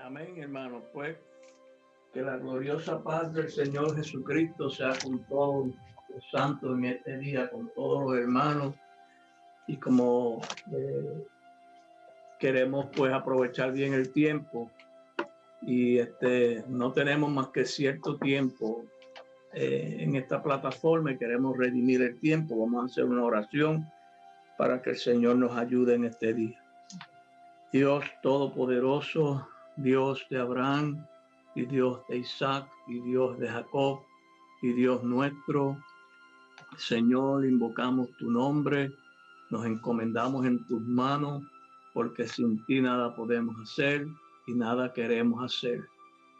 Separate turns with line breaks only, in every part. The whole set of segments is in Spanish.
Amén, hermano. Pues que la gloriosa paz del Señor Jesucristo sea con todos los santos en este día, con todos los hermanos. Y como queremos pues aprovechar bien el tiempo y no tenemos más que cierto tiempo en esta plataforma y queremos redimir el tiempo, vamos a hacer una oración para que el Señor nos ayude en este día. Dios Todopoderoso, Dios de Abraham y Dios de Isaac y Dios de Jacob y Dios nuestro, Señor, invocamos tu nombre, nos encomendamos en tus manos, porque sin ti nada podemos hacer y nada queremos hacer.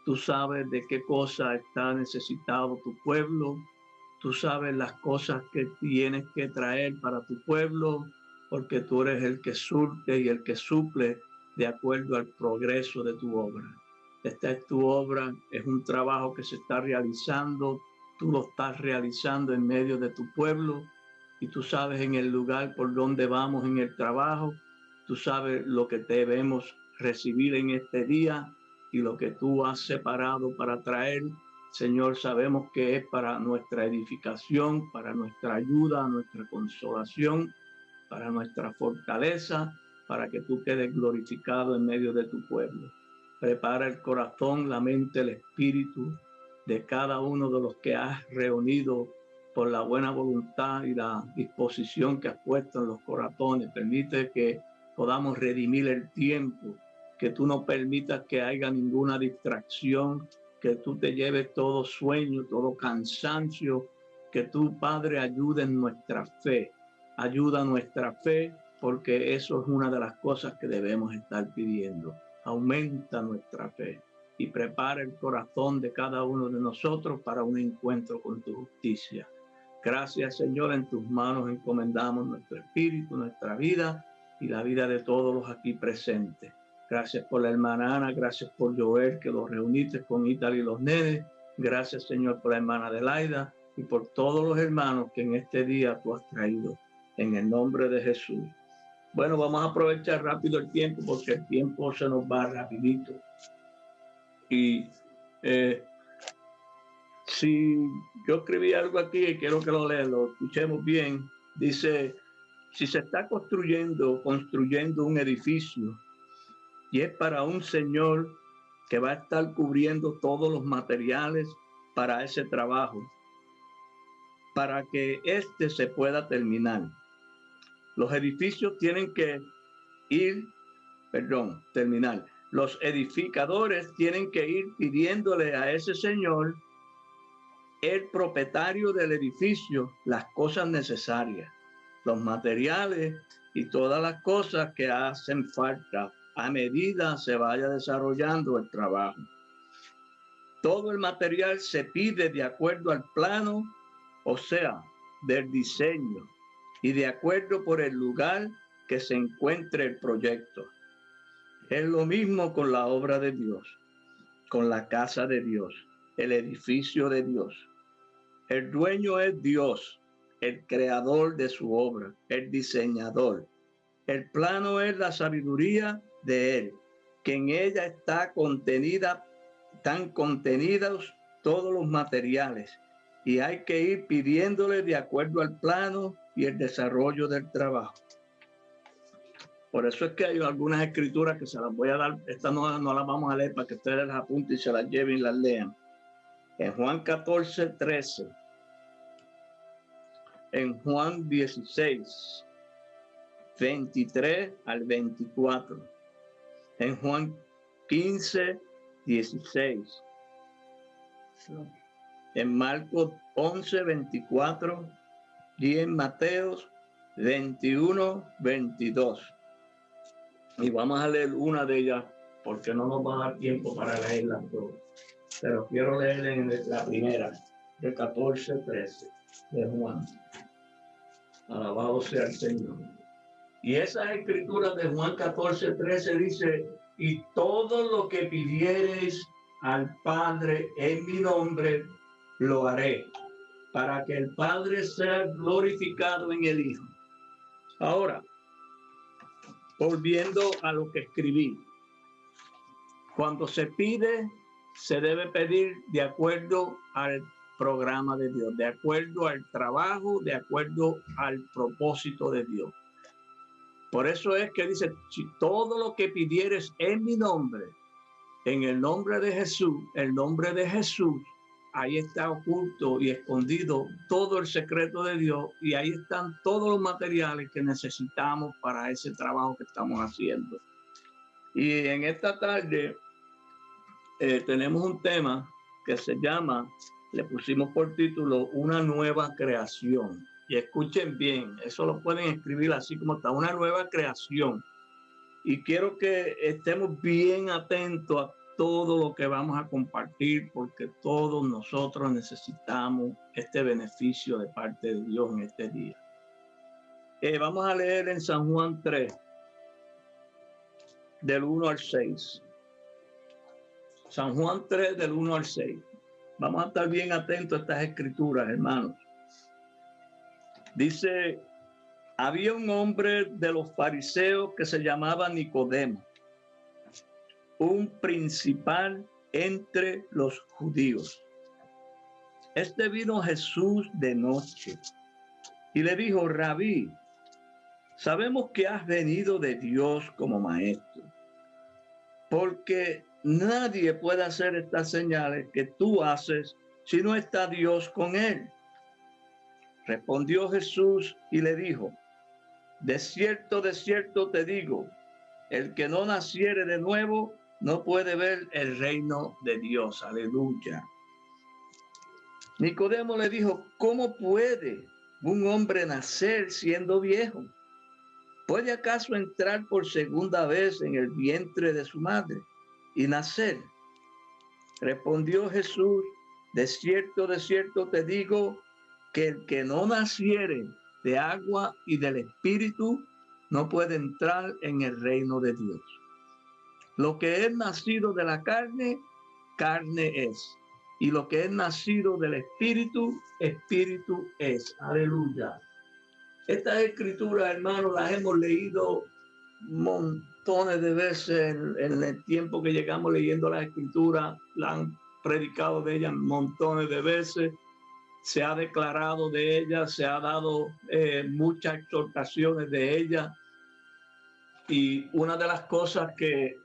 Tú sabes de qué cosa está necesitado tu pueblo, tú sabes las cosas que tienes que traer para tu pueblo, porque tú eres el que surte y el que suple de acuerdo al progreso de tu obra. Esta es tu obra, es un trabajo que se está realizando, tú lo estás realizando en medio de tu pueblo y tú sabes en el lugar por donde vamos en el trabajo, tú sabes lo que debemos recibir en este día y lo que tú has separado para traer. Señor, sabemos que es para nuestra edificación, para nuestra ayuda, nuestra consolación, para nuestra fortaleza, para que tú quedes glorificado en medio de tu pueblo. Prepara el corazón, la mente, el espíritu de cada uno de los que has reunido por la buena voluntad y la disposición que has puesto en los corazones. Permite que podamos redimir el tiempo, que tú no permitas que haya ninguna distracción, que tú te lleves todo sueño, todo cansancio, que tú, Padre, ayude en nuestra fe. Ayuda nuestra fe, porque eso es una de las cosas que debemos estar pidiendo. Aumenta nuestra fe y prepara el corazón de cada uno de nosotros para un encuentro con tu justicia. Gracias, Señor, en tus manos encomendamos nuestro espíritu, nuestra vida y la vida de todos los aquí presentes. Gracias por la hermana Ana, gracias por Joel, que los reuniste con Italia y los nenes. Gracias, Señor, por la hermana Adelaida y por todos los hermanos que en este día tú has traído. En el nombre de Jesús. Bueno, vamos a aprovechar rápido el tiempo porque el tiempo se nos va rapidito. Y si yo escribí algo aquí y quiero que lo escuchemos bien, dice, si se está construyendo un edificio y es para un señor que va a estar cubriendo todos los materiales para ese trabajo, para que se pueda terminar. Los edificios tienen que terminar. Los edificadores tienen que ir pidiéndole a ese señor, el propietario del edificio, las cosas necesarias, los materiales y todas las cosas que hacen falta a medida se vaya desarrollando el trabajo. Todo el material se pide de acuerdo al plano, o sea, del diseño, y de acuerdo por el lugar que se encuentre el proyecto. Es lo mismo con la obra de Dios, con la casa de Dios, el edificio de Dios. El dueño es Dios, el creador de su obra, el diseñador. El plano es la sabiduría de Él, que en ella están contenidos todos los materiales, y hay que ir pidiéndole de acuerdo al plano y el desarrollo del trabajo. Por eso es que hay algunas escrituras que se las voy a dar, estas no las vamos a leer para que ustedes las apunten y se las lleven y las lean. En Juan 14, 13, en Juan 16, 23 al 24, en Juan 15, 16, en Marcos 11, 24 y en Mateos 21, 22. Y vamos a leer una de ellas porque no nos va a dar tiempo para leerlas todas. Pero quiero leer en la primera, de 14, 13, de Juan. Alabado sea el Señor. Y esas escrituras de Juan 14, 13 dice, y todo lo que pidiereis al Padre en mi nombre, lo haré, para que el Padre sea glorificado en el Hijo. Ahora, volviendo a lo que escribí. Cuando se pide, se debe pedir de acuerdo al programa de Dios, de acuerdo al trabajo, de acuerdo al propósito de Dios. Por eso es que dice, si todo lo que pidieres en mi nombre, en el nombre de Jesús, el nombre de Jesús, ahí está oculto y escondido todo el secreto de Dios, y ahí están todos los materiales que necesitamos para ese trabajo que estamos haciendo. Y en esta tarde tenemos un tema que se llama, le pusimos por título, una nueva creación. Y escuchen bien, eso lo pueden escribir así como está, una nueva creación. Y quiero que estemos bien atentos a todo lo que vamos a compartir, porque todos nosotros necesitamos este beneficio de parte de Dios en este día. Vamos a leer en San Juan 3, del 1 al 6. San Juan 3, del 1 al 6. Vamos a estar bien atentos a estas escrituras, hermanos. Dice, había un hombre de los fariseos que se llamaba Nicodemo, un principal entre los judíos. Este vino a Jesús de noche y le dijo, Rabí, sabemos que has venido de Dios como maestro, porque nadie puede hacer estas señales que tú haces si no está Dios con él. Respondió Jesús y le dijo, de cierto te digo, el que no naciere de nuevo no puede ver el reino de Dios. Aleluya. Nicodemo le dijo, ¿cómo puede un hombre nacer siendo viejo? ¿Puede acaso entrar por segunda vez en el vientre de su madre y nacer? Respondió Jesús, de cierto te digo, que el que no naciere de agua y del Espíritu no puede entrar en el reino de Dios. Lo que es nacido de la carne, carne es. Y lo que es nacido del Espíritu, Espíritu es. Aleluya. Estas escrituras, hermanos, las hemos leído montones de veces en el tiempo que llegamos leyendo las escrituras. La han predicado de ellas montones de veces. Se ha declarado de ellas, se ha dado muchas exhortaciones de ellas. Y una de las cosas que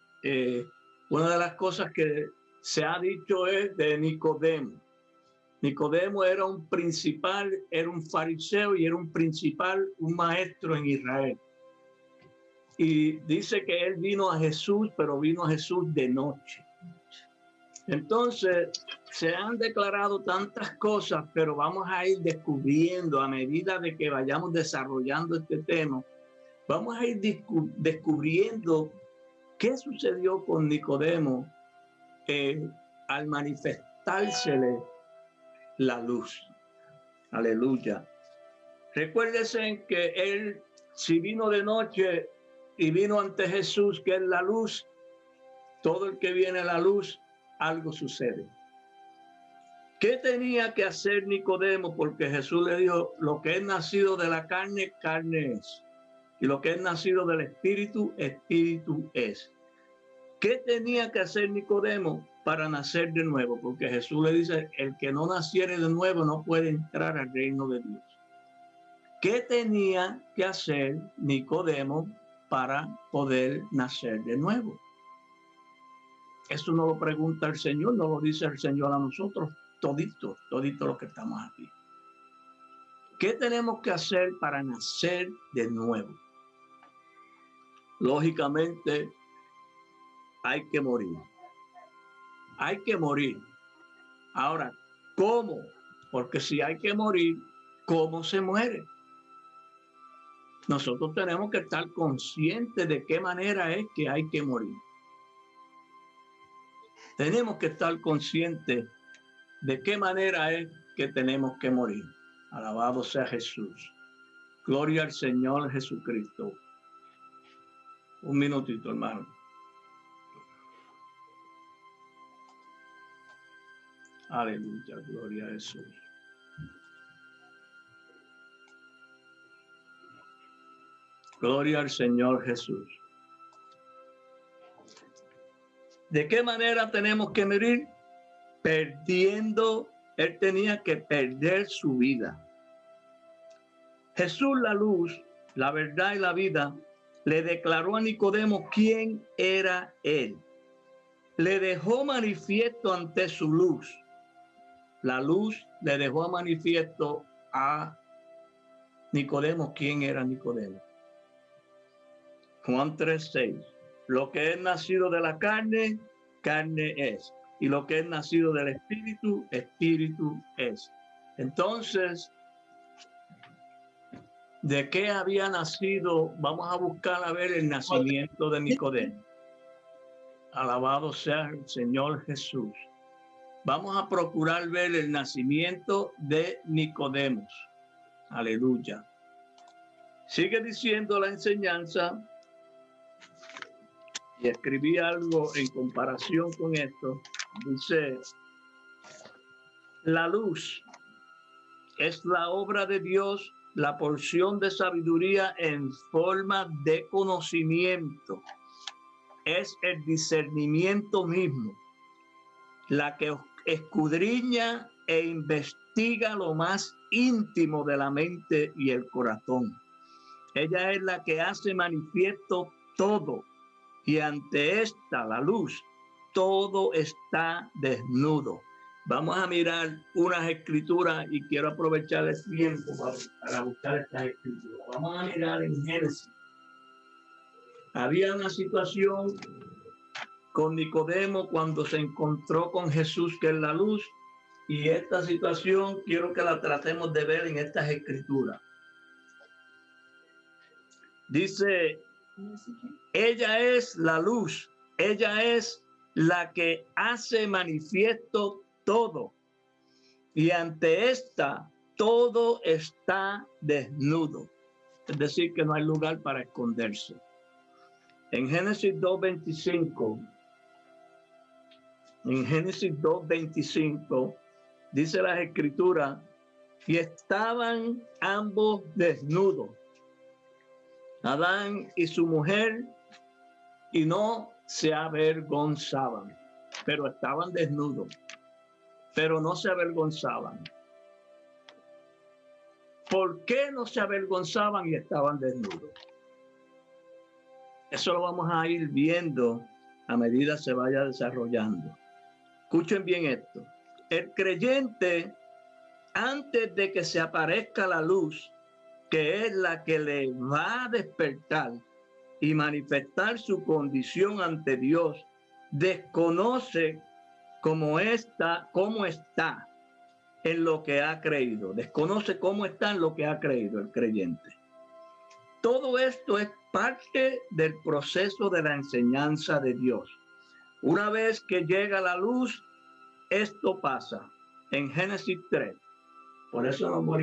se ha dicho es de Nicodemo. Nicodemo era un principal, era un fariseo y era un principal, un maestro en Israel. Y dice que él vino a Jesús, pero vino a Jesús de noche. Entonces, se han declarado tantas cosas, pero vamos a ir descubriendo a medida de que vayamos desarrollando este tema. Vamos a ir descubriendo qué sucedió con Nicodemo al manifestársele la luz. Aleluya. Recuérdense que él, si vino de noche y vino ante Jesús, que es la luz, todo el que viene a la luz, algo sucede. ¿Qué tenía que hacer Nicodemo? Porque Jesús le dijo, lo que es nacido de la carne, carne es. Y lo que es nacido del Espíritu, Espíritu es. ¿Qué tenía que hacer Nicodemo para nacer de nuevo? Porque Jesús le dice, el que no naciere de nuevo no puede entrar al reino de Dios. ¿Qué tenía que hacer Nicodemo para poder nacer de nuevo? Eso no lo pregunta el Señor, no lo dice el Señor a nosotros, toditos los que estamos aquí. ¿Qué tenemos que hacer para nacer de nuevo? Lógicamente, hay que morir. Hay que morir. Ahora, ¿cómo? Porque si hay que morir, ¿cómo se muere? Nosotros tenemos que estar conscientes de qué manera es que hay que morir. Tenemos que estar conscientes de qué manera es que tenemos que morir. Alabado sea Jesús. Gloria al Señor Jesucristo. Un minutito, hermano. Aleluya, gloria a Jesús. Gloria al Señor Jesús. ¿De qué manera tenemos que morir? Perdiendo. Él tenía que perder su vida. Jesús, la luz, la verdad y la vida, le declaró a Nicodemo quién era él. Le dejó manifiesto ante su luz. La luz le dejó manifiesto a Nicodemo quién era Nicodemo. Juan 3:6. Lo que es nacido de la carne, carne es. Y lo que es nacido del espíritu, espíritu es. Entonces, ¿de qué había nacido? Vamos a buscar a ver el nacimiento de Nicodemo. Alabado sea el Señor Jesús. Vamos a procurar ver el nacimiento de Nicodemo. Aleluya. Sigue diciendo la enseñanza, y escribí algo en comparación con esto. Dice, la luz es la obra de Dios, la porción de sabiduría en forma de conocimiento. Es el discernimiento mismo, la que escudriña e investiga lo más íntimo de la mente y el corazón. Ella es la que hace manifiesto todo, y ante esta, la luz, todo está desnudo. Vamos a mirar unas escrituras y quiero aprovechar el tiempo para buscar estas escrituras. Vamos a mirar en Génesis. Había una situación con Nicodemo cuando se encontró con Jesús, que es la luz, y esta situación quiero que la tratemos de ver en estas escrituras. Dice, ella es la luz, ella es la que hace manifiesto todo, y ante esta todo está desnudo, es decir, que no hay lugar para esconderse. En Génesis 2:25, dice las escrituras, y estaban ambos desnudos, Adán y su mujer, y no se avergonzaban, pero estaban desnudos, pero no se avergonzaban. ¿Por qué no se avergonzaban y estaban desnudos? Eso lo vamos a ir viendo a medida se vaya desarrollando. Escuchen bien esto. El creyente, antes de que se aparezca la luz, que es la que le va a despertar y manifestar su condición ante Dios, desconoce cómo está en lo que ha creído. Desconoce cómo está en lo que ha creído el creyente. Todo esto es parte del proceso de la enseñanza de Dios. Una vez que llega la luz, esto pasa en Génesis 3. Por eso vamos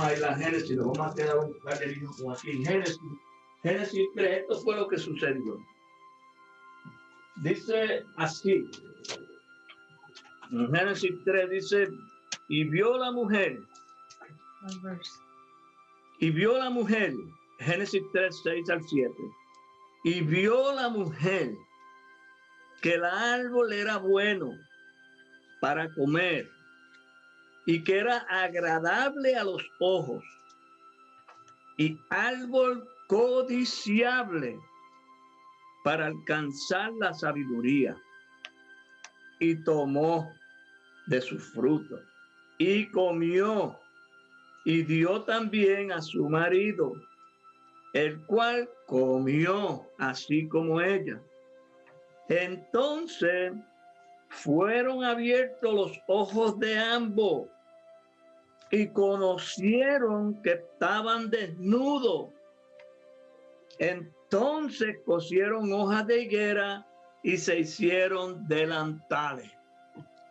a ir a Génesis, nos vamos a quedar un par de minutos aquí en Génesis 3, esto fue lo que sucedió. Dice así, en Génesis 3 dice, y vio la mujer, Génesis 3, 6-7, y vio la mujer que el árbol era bueno para comer, y que era agradable a los ojos, y árbol codiciable para alcanzar la sabiduría. Y tomó de su fruto, y comió, y dio también a su marido, el cual comió así como ella. Entonces fueron abiertos los ojos de ambos y conocieron que estaban desnudos. Entonces cosieron hojas de higuera y se hicieron delantales.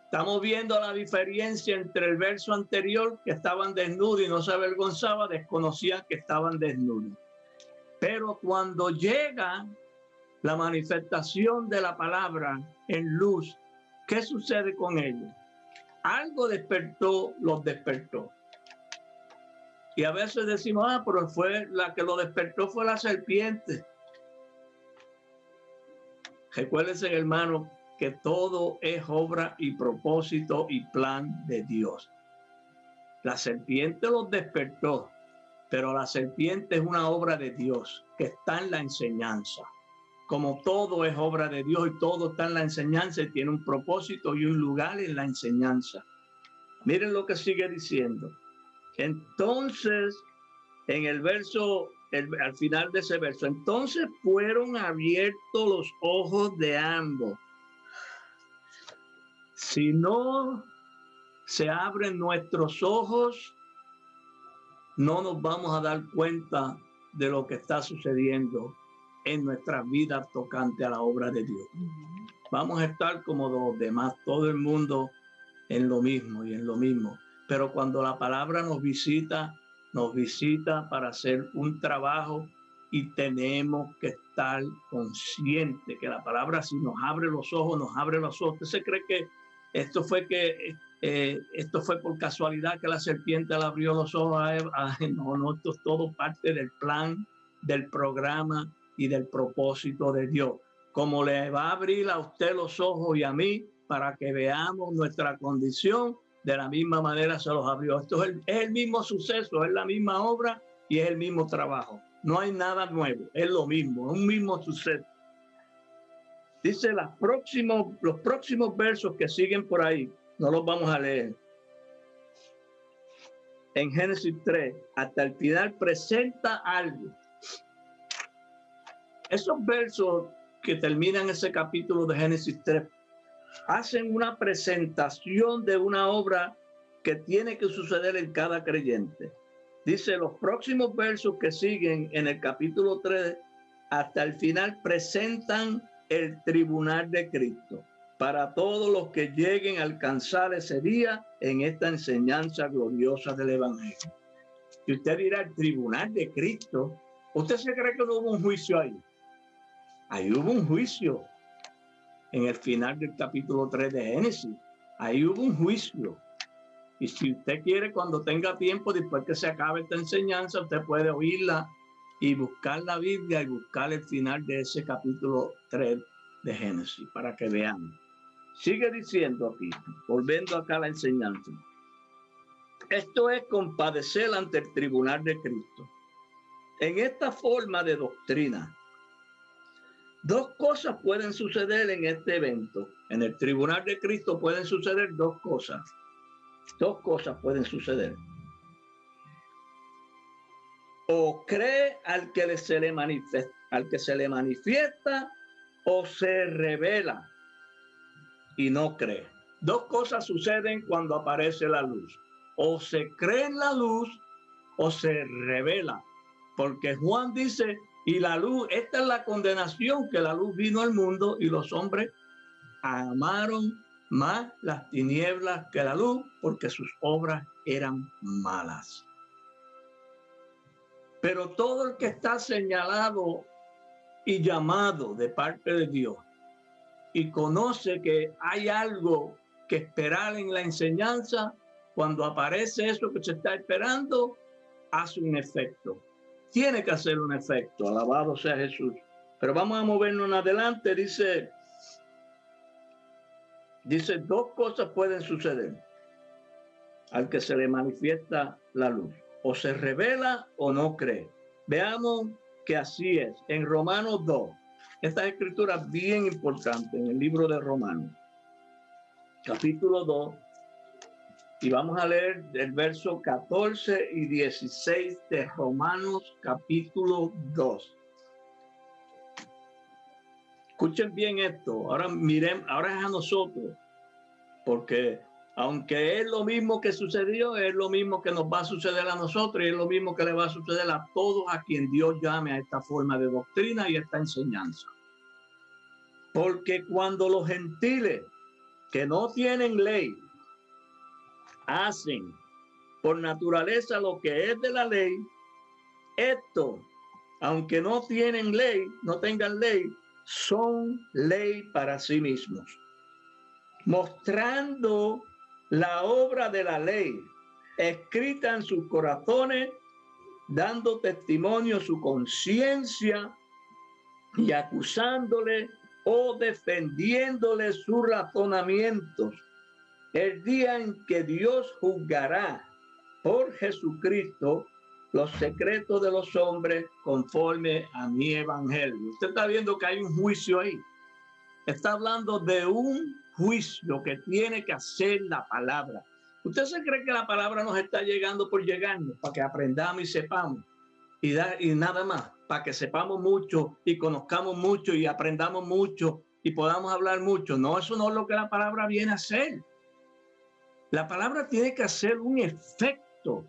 Estamos viendo la diferencia entre el verso anterior, que estaban desnudos y no se avergonzaban, desconocían que estaban desnudos. Pero cuando llega la manifestación de la palabra en luz, ¿qué sucede con ellos? Algo los despertó. Y a veces decimos, pero fue la que lo despertó fue la serpiente. Recuérdense, hermano, que todo es obra y propósito y plan de Dios. La serpiente los despertó, pero la serpiente es una obra de Dios que está en la enseñanza. Como todo es obra de Dios y todo está en la enseñanza y tiene un propósito y un lugar en la enseñanza. Miren lo que sigue diciendo. Entonces, en el verso, al final de ese verso, entonces fueron abiertos los ojos de ambos. Si no se abren nuestros ojos, no nos vamos a dar cuenta de lo que está sucediendo en nuestras vidas tocante a la obra de Dios. Vamos a estar como los demás, todo el mundo en lo mismo y en lo mismo. Pero cuando la palabra nos visita para hacer un trabajo y tenemos que estar conscientes que la palabra, si nos abre los ojos, nos abre los ojos. ¿Usted se cree que esto fue por casualidad que la serpiente le abrió los ojos a Eva? No, esto es todo parte del plan, del programa y del propósito de Dios. Como le va a abrir a usted los ojos y a mí para que veamos nuestra condición, de la misma manera se los abrió. Esto es el mismo suceso, es la misma obra y es el mismo trabajo. No hay nada nuevo, es lo mismo, es un mismo suceso. Dice los próximos versos que siguen por ahí, no los vamos a leer. En Génesis 3, hasta el final presenta algo. Esos versos que terminan ese capítulo de Génesis 3 hacen una presentación de una obra que tiene que suceder en cada creyente. Dice, los próximos versos que siguen en el capítulo 3 hasta el final presentan el tribunal de Cristo para todos los que lleguen a alcanzar ese día en esta enseñanza gloriosa del Evangelio. Y usted dirá, el tribunal de Cristo, ¿usted se cree que no hubo un juicio ahí? Ahí hubo un juicio. En el final del capítulo 3 de Génesis, ahí hubo un juicio. Y si usted quiere, cuando tenga tiempo, después que se acabe esta enseñanza, usted puede oírla y buscar la Biblia y buscar el final de ese capítulo 3 de Génesis, para que vean. Sigue diciendo aquí, volviendo acá a la enseñanza. Esto es compadecer ante el tribunal de Cristo. En esta forma de doctrina, dos cosas pueden suceder en este evento. En el tribunal de Cristo pueden suceder dos cosas. Dos cosas pueden suceder. O cree al que se le manifiesta, o se revela y no cree. Dos cosas suceden cuando aparece la luz. O se cree en la luz o se revela. Porque Juan dice, y la luz, esta es la condenación, que la luz vino al mundo y los hombres amaron más las tinieblas que la luz porque sus obras eran malas. Pero todo el que está señalado y llamado de parte de Dios y conoce que hay algo que esperar en la enseñanza, cuando aparece eso que se está esperando, hace un efecto. Tiene que hacer un efecto, alabado sea Jesús. Pero vamos a movernos en adelante, dice, dos cosas pueden suceder al que se le manifiesta la luz. O se revela o no cree. Veamos que así es. En Romanos 2, esta escritura es bien importante en el libro de Romanos, capítulo 2, y vamos a leer el verso 14 y 16 de Romanos, capítulo 2. Escuchen bien esto. Ahora miren, ahora es a nosotros, porque aunque es lo mismo que sucedió, es lo mismo que nos va a suceder a nosotros y es lo mismo que le va a suceder a todos a quien Dios llame a esta forma de doctrina y esta enseñanza. Porque cuando los gentiles que no tienen ley hacen por naturaleza lo que es de la ley, esto, aunque no tienen ley, no tengan ley, son ley para sí mismos, mostrando la obra de la ley escrita en sus corazones, dando testimonio su conciencia y acusándole o defendiéndole sus razonamientos, el día en que Dios juzgará por Jesucristo los secretos de los hombres conforme a mi evangelio. Usted está viendo que hay un juicio ahí. Está hablando de un juicio que tiene que hacer la palabra. ¿Usted se cree que la palabra nos está llegando por llegarnos para que aprendamos y sepamos? Y nada más, para que sepamos mucho y conozcamos mucho y aprendamos mucho y podamos hablar mucho. No, eso no es lo que la palabra viene a hacer. La palabra tiene que hacer un efecto,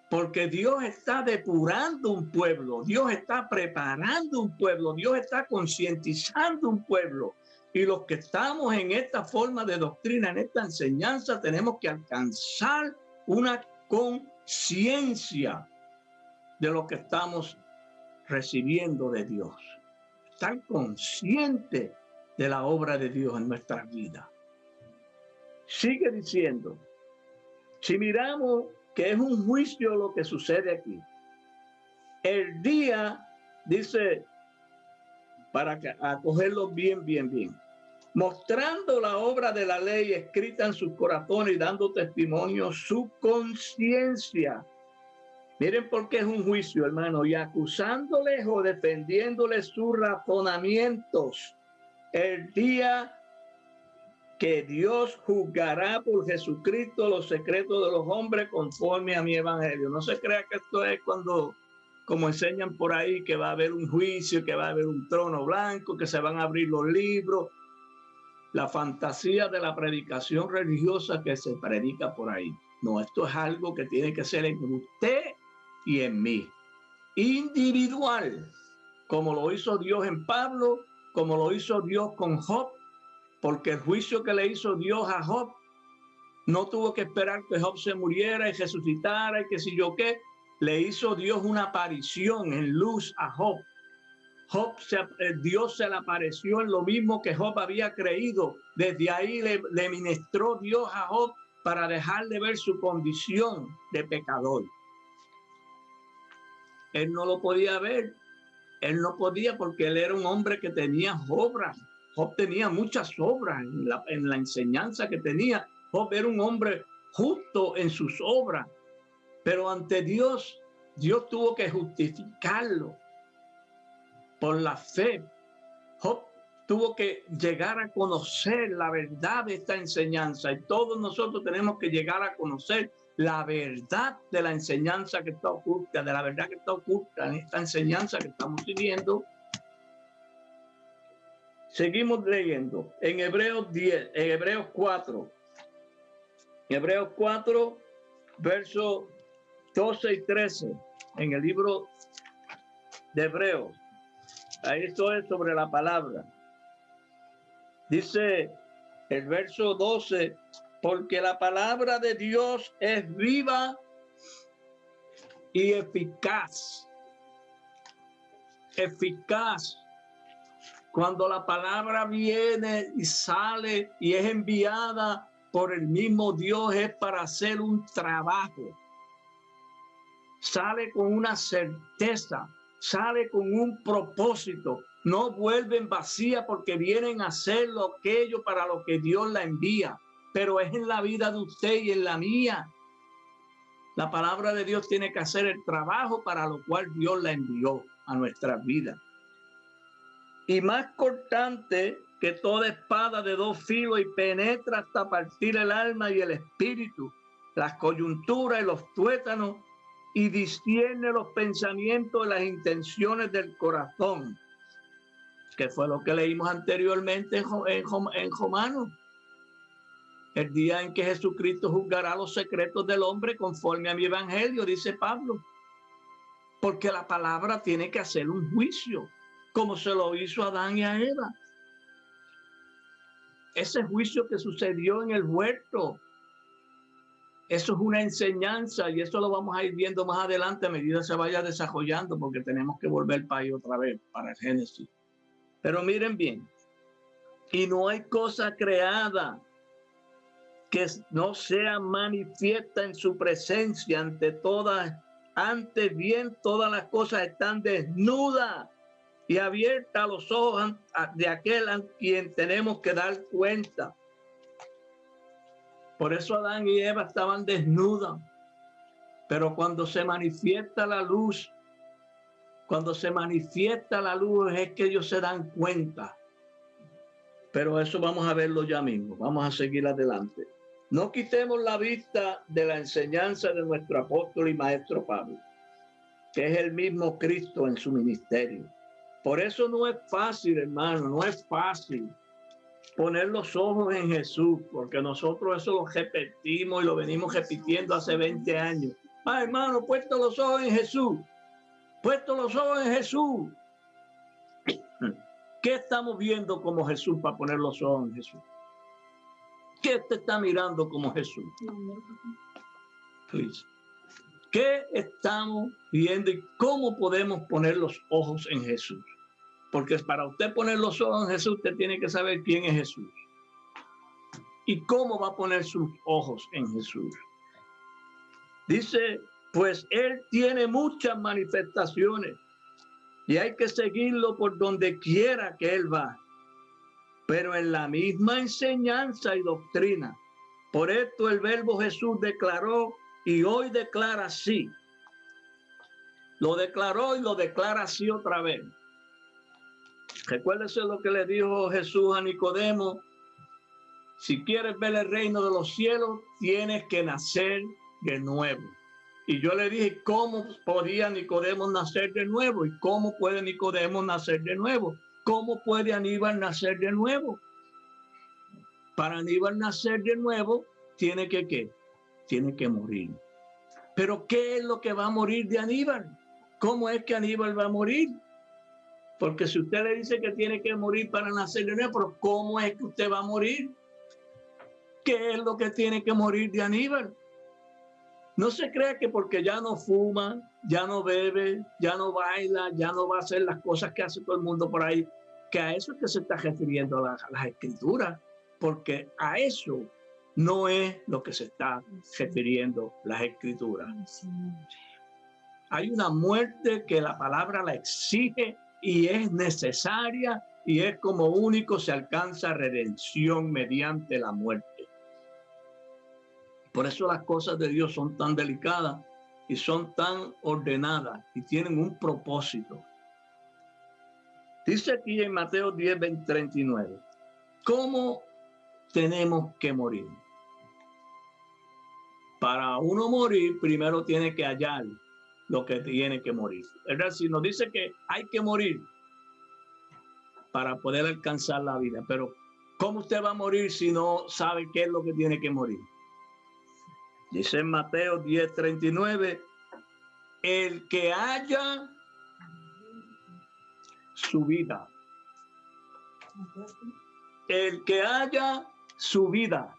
porque Dios está depurando un pueblo, Dios está preparando un pueblo, Dios está concientizando un pueblo. Y los que estamos en esta forma de doctrina, en esta enseñanza, tenemos que alcanzar una conciencia de lo que estamos recibiendo de Dios. Estar consciente de la obra de Dios en nuestras vidas. Sigue diciendo, si miramos que es un juicio lo que sucede aquí, el día, dice, para acogerlo bien, mostrando la obra de la ley escrita en sus corazones y dando testimonio su conciencia. Miren por qué es un juicio, hermano, y acusándoles o defendiéndoles sus razonamientos. El día que Dios juzgará por Jesucristo los secretos de los hombres conforme a mi evangelio. No se crea que esto es cuando, como enseñan por ahí, que va a haber un juicio, que va a haber un trono blanco, que se van a abrir los libros. La fantasía de la predicación religiosa que se predica por ahí. No, esto es algo que tiene que ser en usted y en mí. Individual, como lo hizo Dios en Pablo, como lo hizo Dios con Job, porque el juicio que le hizo Dios a Job no tuvo que esperar que Job se muriera y resucitara y que si yo qué. Le hizo Dios una aparición en luz a Job. Dios se le apareció en lo mismo que Job había creído. Desde ahí le ministró Dios a Job para dejarle ver su condición de pecador. Él no lo podía ver. Él no podía porque él era un hombre que tenía obras. Job tenía muchas obras en la enseñanza que tenía. Job era un hombre justo en sus obras. Pero ante Dios, Dios tuvo que justificarlo por la fe. Job tuvo que llegar a conocer la verdad de esta enseñanza y todos nosotros tenemos que llegar a conocer la verdad de la enseñanza que está oculta, de la verdad que está oculta en esta enseñanza que estamos siguiendo. Seguimos leyendo en Hebreos 10, en Hebreos 4. Hebreos 4, versos 12 y 13, en el libro de Hebreos. Ahí esto es sobre la palabra. Dice el verso 12, porque la palabra de Dios es viva y eficaz. Eficaz. Cuando la palabra viene y sale y es enviada por el mismo Dios, es para hacer un trabajo. Sale con una certeza, sale con un propósito. No vuelven vacía porque vienen a hacer aquello para lo que Dios la envía. Pero es en la vida de usted y en la mía. La palabra de Dios tiene que hacer el trabajo para lo cual Dios la envió a nuestras vidas. Y más cortante que toda espada de dos filos y penetra hasta partir el alma y el espíritu, las coyunturas y los tuétanos, y discierne los pensamientos y las intenciones del corazón, que fue lo que leímos anteriormente en Romanos. El día en que Jesucristo juzgará los secretos del hombre conforme a mi evangelio, dice Pablo. Porque la palabra tiene que hacer un juicio, como se lo hizo a Adán y a Eva. Ese juicio que sucedió en el huerto, eso es una enseñanza y eso lo vamos a ir viendo más adelante a medida que se vaya desarrollando, porque tenemos que volver para ahí otra vez, para el Génesis. Pero miren bien, y no hay cosa creada que no sea manifiesta en su presencia ante todas, antes bien todas las cosas están desnudas y abierta los ojos de aquel a quien tenemos que dar cuenta. Por eso Adán y Eva estaban desnudos. Pero cuando se manifiesta la luz, es que ellos se dan cuenta. Pero eso vamos a verlo ya mismo. Vamos a seguir adelante. No quitemos la vista de la enseñanza de nuestro apóstol y maestro Pablo, que es el mismo Cristo en su ministerio. Por eso no es fácil, hermano, no es fácil poner los ojos en Jesús, porque nosotros eso lo repetimos y lo venimos repitiendo hace 20 años. Ah, hermano, puesto los ojos en Jesús, puesto los ojos en Jesús. ¿Qué estamos viendo como Jesús para poner los ojos en Jesús? ¿Qué te está mirando como Jesús? Please. ¿Qué estamos viendo y cómo podemos poner los ojos en Jesús? Porque para usted poner los ojos en Jesús, usted tiene que saber quién es Jesús. ¿Y cómo va a poner sus ojos en Jesús? Dice, pues Él tiene muchas manifestaciones y hay que seguirlo por donde quiera que Él va. Pero en la misma enseñanza y doctrina. Por esto el Verbo Jesús declaró y hoy declara así. Lo declaró y lo declara así otra vez. Recuérdese lo que le dijo Jesús a Nicodemo. Si quieres ver el reino de los cielos, tienes que nacer de nuevo. Y yo le dije, ¿cómo podía Nicodemo nacer de nuevo? ¿Y cómo puede Nicodemo nacer de nuevo? ¿Cómo puede Aníbal nacer de nuevo? Para Aníbal nacer de nuevo, tiene que ¿qué? Tiene que morir. ¿Pero qué es lo que va a morir de Aníbal? ¿Cómo es que Aníbal va a morir? Porque si usted le dice que tiene que morir para nacer de nuevo, ¿pero cómo es que usted va a morir? ¿Qué es lo que tiene que morir de Aníbal? No se crea que porque ya no fuma, ya no bebe, ya no baila, ya no va a hacer las cosas que hace todo el mundo por ahí, que a eso es que se está refiriendo las escrituras, porque a eso no es lo que se está refiriendo las escrituras. Hay una muerte que la palabra la exige y es necesaria y es como único se alcanza redención mediante la muerte. Por eso las cosas de Dios son tan delicadas y son tan ordenadas y tienen un propósito. Dice aquí en Mateo 10, 39, ¿cómo tenemos que morir? Para uno morir, primero tiene que hallar lo que tiene que morir. Es decir, nos dice que hay que morir para poder alcanzar la vida. Pero ¿cómo usted va a morir si no sabe qué es lo que tiene que morir? Dice en Mateo 10, 39, el que haya su vida. El que haya su vida.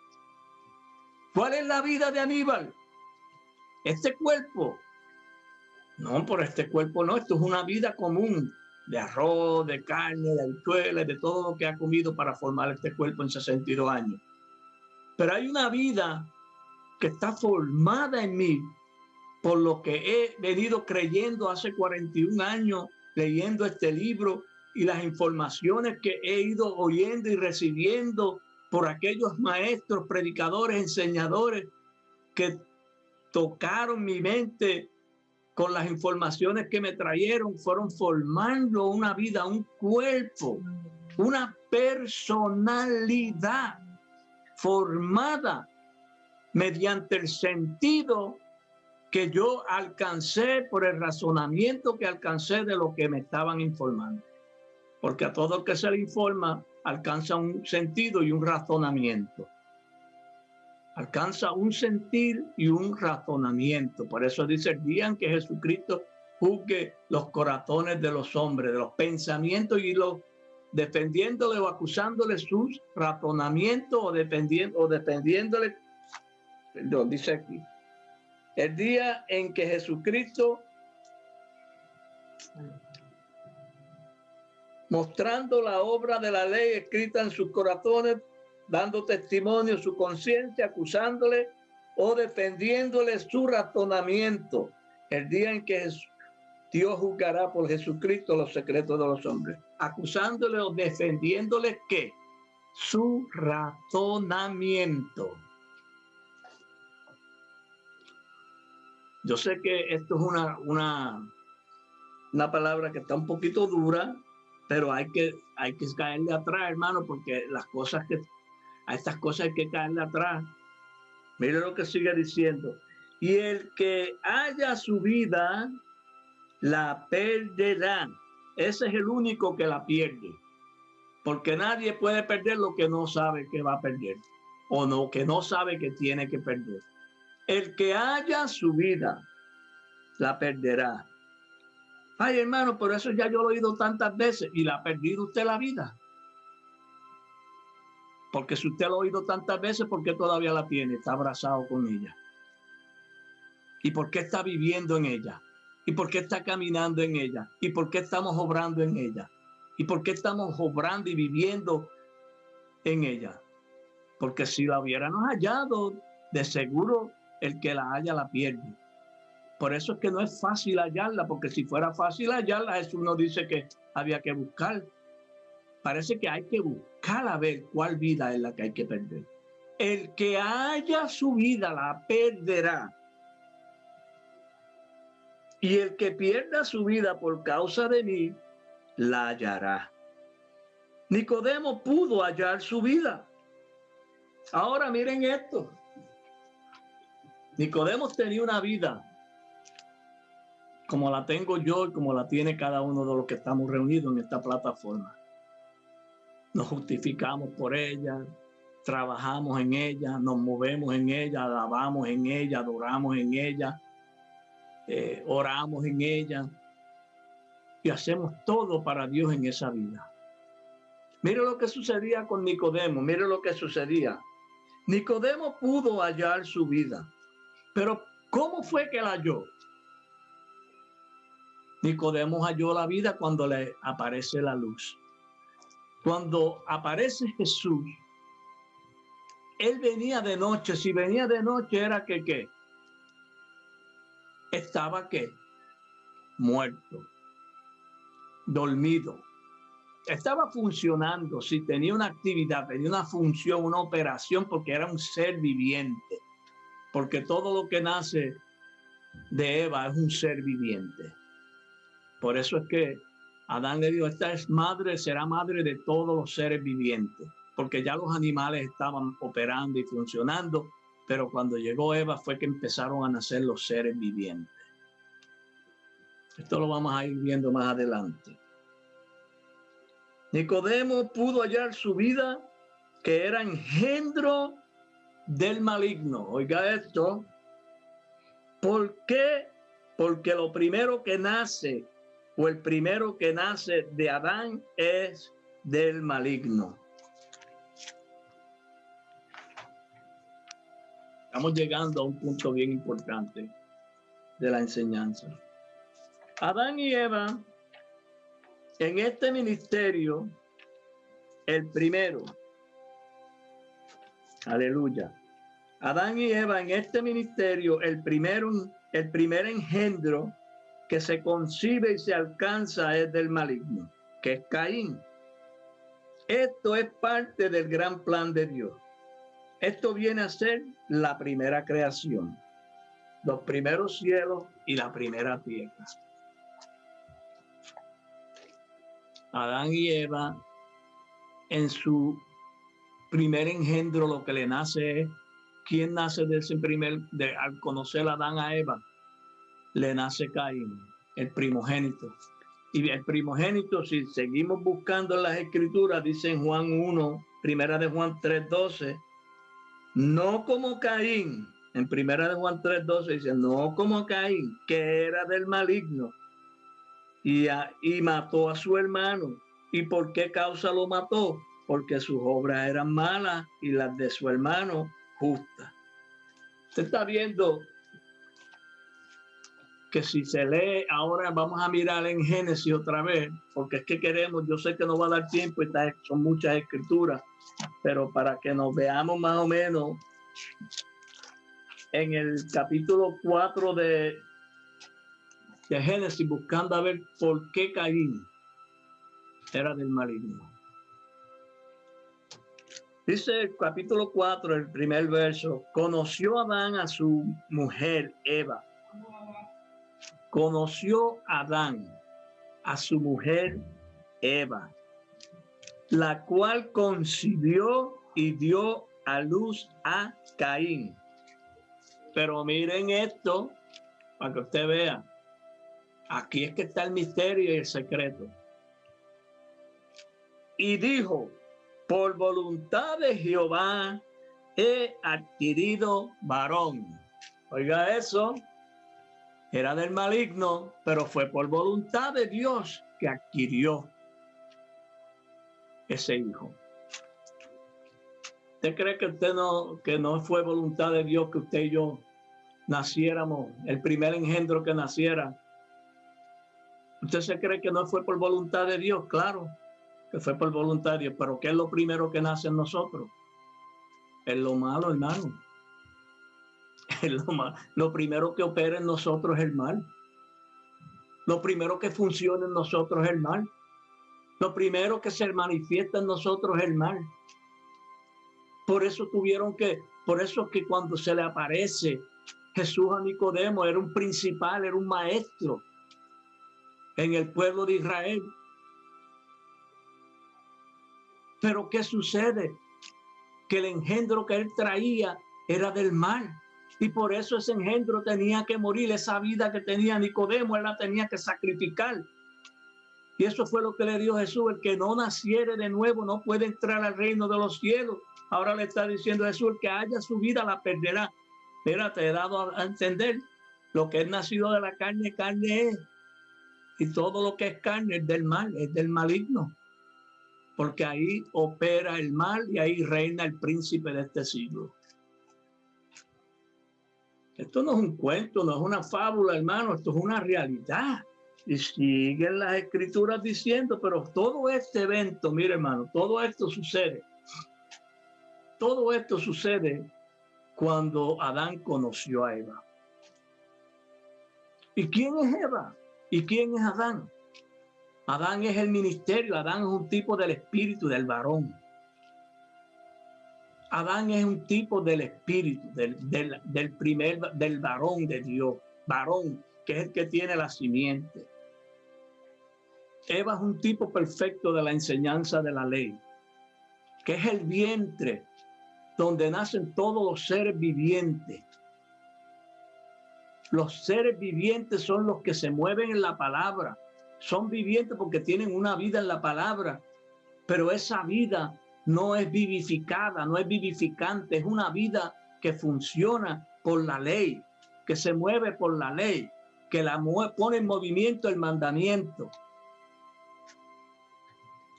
¿Cuál es la vida de Aníbal? Este cuerpo. No, por este cuerpo no. Esto es una vida común de arroz, de carne, de habichuelas, de todo lo que ha comido para formar este cuerpo en 62 años. Pero hay una vida que está formada en mí por lo que he venido creyendo hace 41 años, leyendo este libro y las informaciones que he ido oyendo y recibiendo por aquellos maestros, predicadores, enseñadores que tocaron mi mente con las informaciones que me trajeron, fueron formando una vida, un cuerpo, una personalidad formada mediante el sentido que yo alcancé por el razonamiento que alcancé de lo que me estaban informando. Porque a todo el que se le informa alcanza un sentido y un razonamiento. Alcanza un sentir y un razonamiento. Por eso dice el día en que Jesucristo juzgue los corazones de los hombres, de los pensamientos y los defendiéndole o acusándole sus razonamientos o defendiéndole. Perdón, dice aquí. El día en que Jesucristo, mostrando la obra de la ley escrita en sus corazones, dando testimonio su conciencia, acusándole o defendiéndole su razonamiento. El día en que Dios juzgará por Jesucristo los secretos de los hombres, acusándole o defendiéndole que su razonamiento. Yo sé que esto es una palabra que está un poquito dura, pero hay que caerle atrás, hermano, porque a estas cosas hay que caerle atrás. Mire lo que sigue diciendo. Y el que haya su vida, la perderá. Ese es el único que la pierde. Porque nadie puede perder lo que no sabe que va a perder. O no, que no sabe que tiene que perder. El que haya su vida, la perderá. Ay, hermano, por eso ya yo lo he oído tantas veces y la ha perdido usted la vida. Porque si usted lo ha oído tantas veces, ¿por qué todavía la tiene? Está abrazado con ella. ¿Y por qué está viviendo en ella? ¿Y por qué está caminando en ella? ¿Y por qué estamos obrando en ella? ¿Y por qué estamos obrando y viviendo en ella? Porque si la hubiéramos hallado, de seguro el que la halla la pierde. Por eso es que no es fácil hallarla, porque si fuera fácil hallarla, Jesús nos dice que había que buscar. Parece que hay que buscar a ver cuál vida es la que hay que perder. El que haya su vida la perderá. Y el que pierda su vida por causa de mí, la hallará. Nicodemo pudo hallar su vida. Ahora miren esto. Nicodemo tenía una vida como la tengo yo y como la tiene cada uno de los que estamos reunidos en esta plataforma. Nos justificamos por ella, trabajamos en ella, nos movemos en ella, alabamos en ella, adoramos en ella, oramos en ella y hacemos todo para Dios en esa vida. Mire lo que sucedía con Nicodemo, mire lo que sucedía. Nicodemo pudo hallar su vida, pero ¿cómo fue que la halló? Nicodemo halló la vida cuando le aparece la luz. Cuando aparece Jesús, él venía de noche. Si venía de noche era que ¿qué? Estaba ¿qué? Muerto, dormido. Estaba funcionando, si tenía una actividad, tenía una función, una operación, porque era un ser viviente. Porque todo lo que nace de Eva es un ser viviente. Por eso es que Adán le dijo, esta es madre, será madre de todos los seres vivientes, porque ya los animales estaban operando y funcionando, pero cuando llegó Eva fue que empezaron a nacer los seres vivientes. Esto lo vamos a ir viendo más adelante. Nicodemo pudo hallar su vida, que era engendro del maligno. Oiga esto. ¿Por qué? Porque lo primero que nace, o el primero que nace de Adán, es del maligno. Estamos llegando a un punto bien importante de la enseñanza. Adán y Eva, en este ministerio, el primero, aleluya, Adán y Eva en este ministerio, el primer engendro que se concibe y se alcanza es del maligno, que es Caín. Esto es parte del gran plan de Dios. Esto viene a ser la primera creación, los primeros cielos y la primera tierra. Adán y Eva, en su primer engendro, lo que le nace es, ¿quién nace de ese al conocer a Adán a Eva? Le nace Caín, el primogénito. Y el primogénito, si seguimos buscando en las escrituras, dice en Juan 1, primera de Juan 3:12, no como Caín, en primera de Juan 3:12 dice, no como Caín, que era del maligno, y mató a su hermano. ¿Y por qué causa lo mató? Porque sus obras eran malas y las de su hermano justas. Usted está viendo que si se lee, ahora vamos a mirar en Génesis otra vez, porque es que queremos, yo sé que no va a dar tiempo, son muchas escrituras, pero para que nos veamos más o menos, en el capítulo 4 de Génesis buscando a ver por qué Caín era del maligno. Dice el capítulo 4, el primer verso: conoció Adán a su mujer Eva. Conoció Adán a su mujer Eva, la cual concibió y dio a luz a Caín. Pero miren esto, para que usted vea. Aquí es que está el misterio y el secreto. Y dijo: por voluntad de Jehová he adquirido varón. Oiga eso, era del maligno, pero fue por voluntad de Dios que adquirió ese hijo. ¿Usted cree que no fue voluntad de Dios que usted y yo naciéramos, el primer engendro que naciera? ¿Usted se cree que no fue por voluntad de Dios? Claro que fue por voluntad de Dios, pero ¿qué es lo primero que nace en nosotros? Es lo malo, hermano. Es lo malo. Lo primero que opera en nosotros es el mal. Lo primero que funciona en nosotros es el mal. Lo primero que se manifiesta en nosotros es el mal. Por eso que cuando se le aparece Jesús a Nicodemo, era un principal, era un maestro en el pueblo de Israel. Pero ¿qué sucede? Que el engendro que él traía era del mal. Y por eso ese engendro tenía que morir. Esa vida que tenía Nicodemo, él la tenía que sacrificar. Y eso fue lo que le dio Jesús: el que no naciere de nuevo no puede entrar al reino de los cielos. Ahora le está diciendo Jesús: el que haya su vida la perderá. Mira, te he dado a entender: lo que es nacido de la carne, carne es. Y todo lo que es carne es del mal, es del maligno. Porque ahí opera el mal y ahí reina el príncipe de este siglo. Esto no es un cuento, no es una fábula, hermano, esto es una realidad. Y siguen las escrituras diciendo, pero todo este evento, mire, hermano, todo esto sucede cuando Adán conoció a Eva. ¿Y quién es Eva? ¿Y quién es Adán? Adán es el ministerio, Adán es un tipo del espíritu, del varón. Adán es un tipo del espíritu, del varón de Dios, varón, que es el que tiene la simiente. Eva es un tipo perfecto de la enseñanza de la ley, que es el vientre donde nacen todos los seres vivientes. Los seres vivientes son los que se mueven en la palabra. Son vivientes porque tienen una vida en la palabra, pero esa vida no es vivificada, no es vivificante, es una vida que funciona por la ley, que se mueve por la ley, que la pone en movimiento el mandamiento.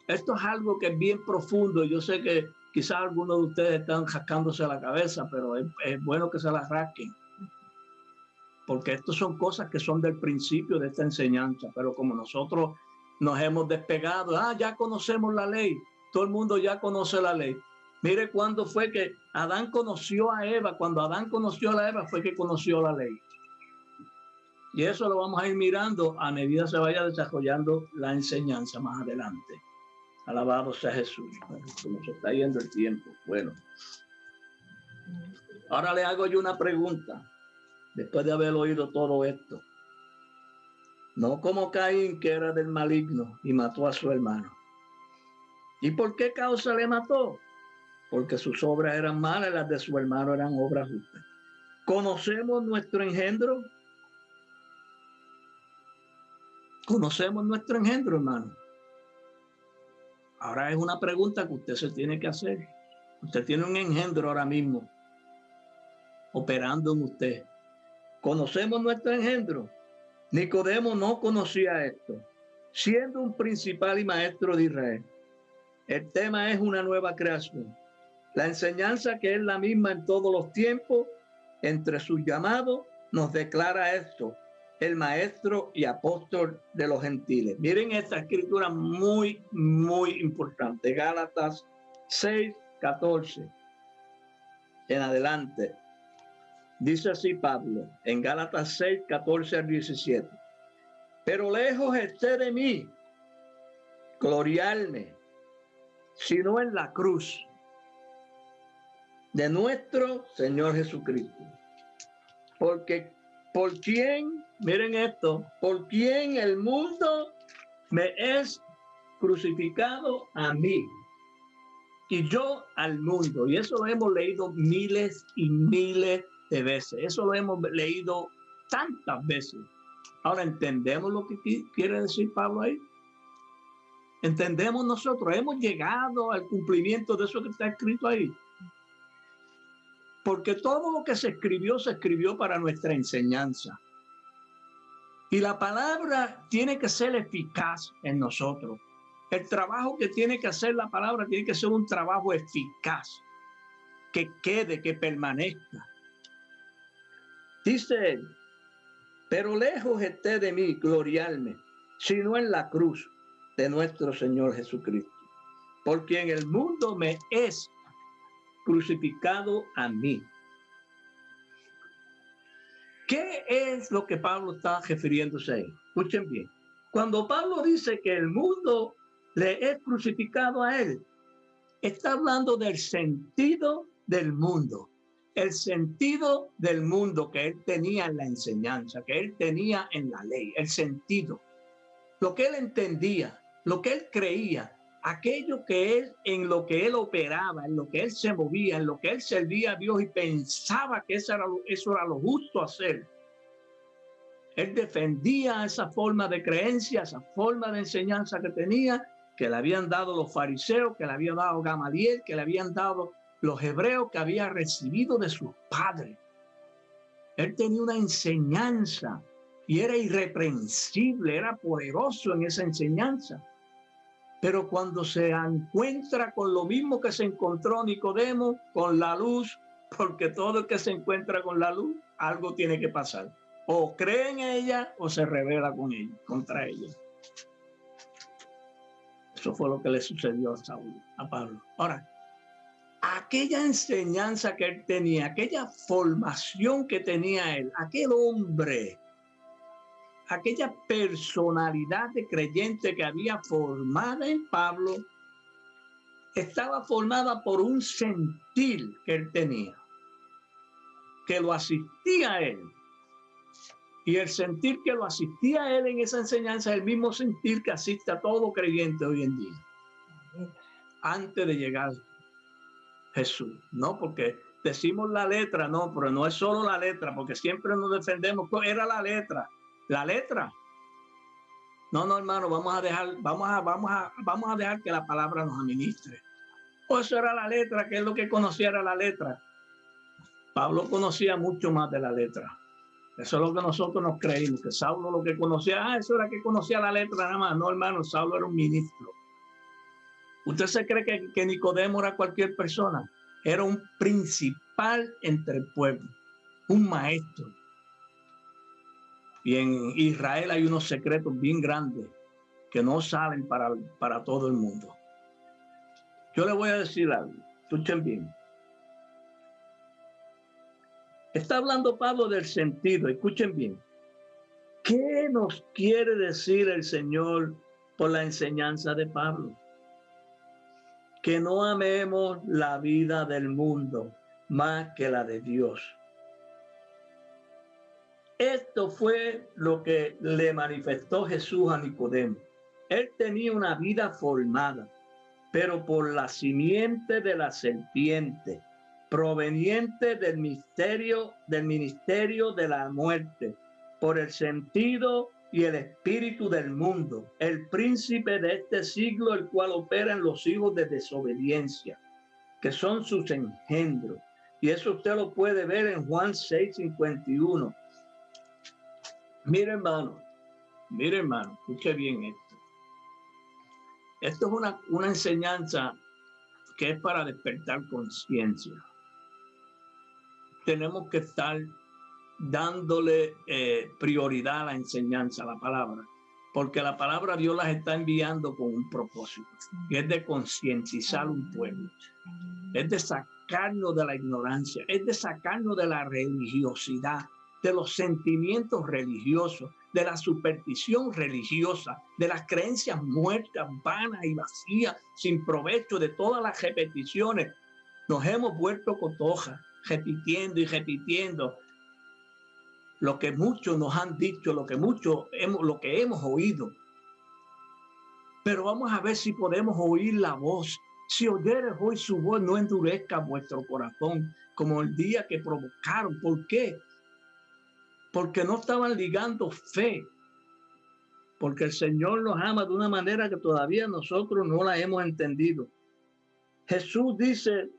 Esto es algo que es bien profundo. Yo sé que quizás algunos de ustedes están rascándose la cabeza, pero es bueno que se la rasquen, porque estas son cosas que son del principio de esta enseñanza. Pero como nosotros nos hemos despegado, ya conocemos la ley, todo el mundo ya conoce la ley. Mire cuándo fue que Adán conoció a Eva. Cuando Adán conoció a Eva fue que conoció la ley. Y eso lo vamos a ir mirando a medida que se vaya desarrollando la enseñanza más adelante. Alabado sea Jesús. Como se está yendo el tiempo. Bueno, ahora le hago yo una pregunta, después de haber oído todo esto. No como Caín, que era del maligno y mató a su hermano. ¿Y por qué causa le mató? Porque sus obras eran malas y las de su hermano eran obras justas. ¿Conocemos nuestro engendro? ¿Conocemos nuestro engendro, hermano? Ahora es una pregunta que usted se tiene que hacer. Usted tiene un engendro ahora mismo operando en usted. ¿Conocemos nuestro engendro? Nicodemo no conocía esto, siendo un principal y maestro de Israel. El tema es una nueva creación. La enseñanza, que es la misma en todos los tiempos, entre sus llamados, nos declara esto: el maestro y apóstol de los gentiles. Miren esta escritura muy, muy importante. Gálatas 6:14 en adelante. Dice así Pablo, en Gálatas 6:14 al 17. Pero lejos esté de mí gloriarme, sino en la cruz de nuestro Señor Jesucristo. Porque por quien, miren esto, por quien el mundo me es crucificado a mí y yo al mundo. Y eso lo hemos leído miles y miles de veces. Eso lo hemos leído tantas veces. Ahora, ¿entendemos lo que quiere decir Pablo ahí? ¿Entendemos nosotros? ¿Hemos llegado al cumplimiento de eso que está escrito ahí? Porque todo lo que se escribió para nuestra enseñanza. Y la palabra tiene que ser eficaz en nosotros. El trabajo que tiene que hacer la palabra tiene que ser un trabajo eficaz, que quede, que permanezca. Dice él, pero lejos esté de mí gloriarme, sino en la cruz de nuestro Señor Jesucristo, porque en el mundo me es crucificado a mí. ¿Qué es lo que Pablo está refiriéndose ahí? Escuchen bien. Cuando Pablo dice que el mundo le es crucificado a él, está hablando del sentido del mundo. El sentido del mundo que él tenía en la enseñanza, que él tenía en la ley, el sentido. Lo que él entendía, lo que él creía, aquello que él, en lo que él operaba, en lo que él se movía, en lo que él servía a Dios y pensaba que eso era lo justo hacer. Él defendía esa forma de creencia, esa forma de enseñanza que tenía, que le habían dado los fariseos, que le había dado Gamaliel, que le habían dado los hebreos, que había recibido de sus padres. Él tenía una enseñanza y era irreprensible, era poderoso en esa enseñanza. Pero cuando se encuentra con lo mismo que se encontró Nicodemo, con la luz, porque todo el que se encuentra con la luz, algo tiene que pasar. O cree en ella o se rebela con ella, contra ella. Eso fue lo que le sucedió a Pablo. Ahora, aquella enseñanza que él tenía, aquella formación que tenía él, aquel hombre, aquella personalidad de creyente que había formada en Pablo, estaba formada por un sentir que él tenía, que lo asistía a él. Y el sentir que lo asistía a él en esa enseñanza es el mismo sentir que asiste a todo creyente hoy en día. Antes de llegar Jesús, ¿no? Porque decimos la letra, no, pero no es solo la letra, porque siempre nos defendemos, era la letra. La letra. No, hermano, vamos a dejar que la palabra nos administre. O eso era la letra, que es lo que conocía era la letra. Pablo conocía mucho más de la letra. Eso es lo que nosotros nos creímos, que Saulo lo que conocía, eso era que conocía la letra nada más. No, hermano, Saulo era un ministro. ¿Usted se cree que Nicodemo era cualquier persona? Era un principal entre el pueblo, un maestro. Y en Israel hay unos secretos bien grandes que no salen para todo el mundo. Yo le voy a decir algo, escuchen bien. Está hablando Pablo del sentido, escuchen bien. ¿Qué nos quiere decir el Señor por la enseñanza de Pablo? Que no amemos la vida del mundo más que la de Dios. Esto fue lo que le manifestó Jesús a Nicodemo. Él tenía una vida formada, pero por la simiente de la serpiente, proveniente del ministerio de la muerte, por el sentido y el espíritu del mundo, el príncipe de este siglo, el cual opera en los hijos de desobediencia, que son sus engendros. Y eso usted lo puede ver en Juan 6:51. Mire, hermano, escuche bien esto. Esto es una enseñanza que es para despertar conciencia. Tenemos que estar dándole prioridad a la enseñanza, a la palabra, porque la palabra Dios las está enviando con un propósito, y es de concientizar un pueblo, es de sacarnos de la ignorancia, es de sacarnos de la religiosidad, de los sentimientos religiosos, de la superstición religiosa, de las creencias muertas, vanas y vacías, sin provecho, de todas las repeticiones. Nos hemos vuelto cotojas, repitiendo y repitiendo lo que muchos nos han dicho, lo que hemos oído. Pero vamos a ver si podemos oír la voz. Si oyeres hoy su voz, no endurezca vuestro corazón como el día que provocaron. ¿Por qué? Porque no estaban ligando fe. Porque el Señor nos ama de una manera que todavía nosotros no la hemos entendido. Jesús dice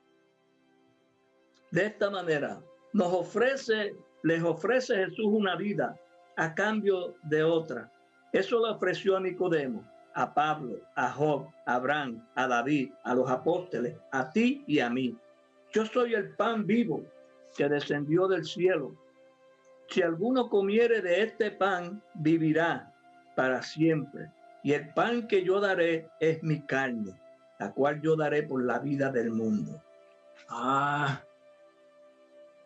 de esta manera, les ofrece Jesús una vida a cambio de otra. Eso le ofreció a Nicodemo, a Pablo, a Job, a Abraham, a David, a los apóstoles, a ti y a mí. Yo soy el pan vivo que descendió del cielo. Si alguno comiere de este pan, vivirá para siempre. Y el pan que yo daré es mi carne, la cual yo daré por la vida del mundo.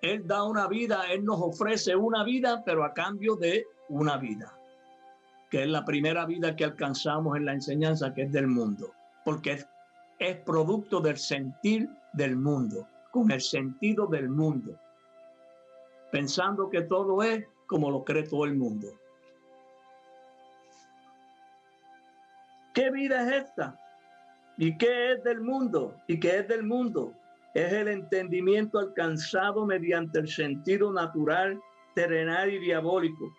Él da una vida, Él nos ofrece una vida, pero a cambio de una vida, que es la primera vida que alcanzamos en la enseñanza, que es del mundo, porque es producto del sentir del mundo, con el sentido del mundo, pensando que todo es como lo cree todo el mundo. ¿Qué vida es esta? ¿Y qué es del mundo? ¿Y qué es del mundo? Es el entendimiento alcanzado mediante el sentido natural, terrenal y diabólico.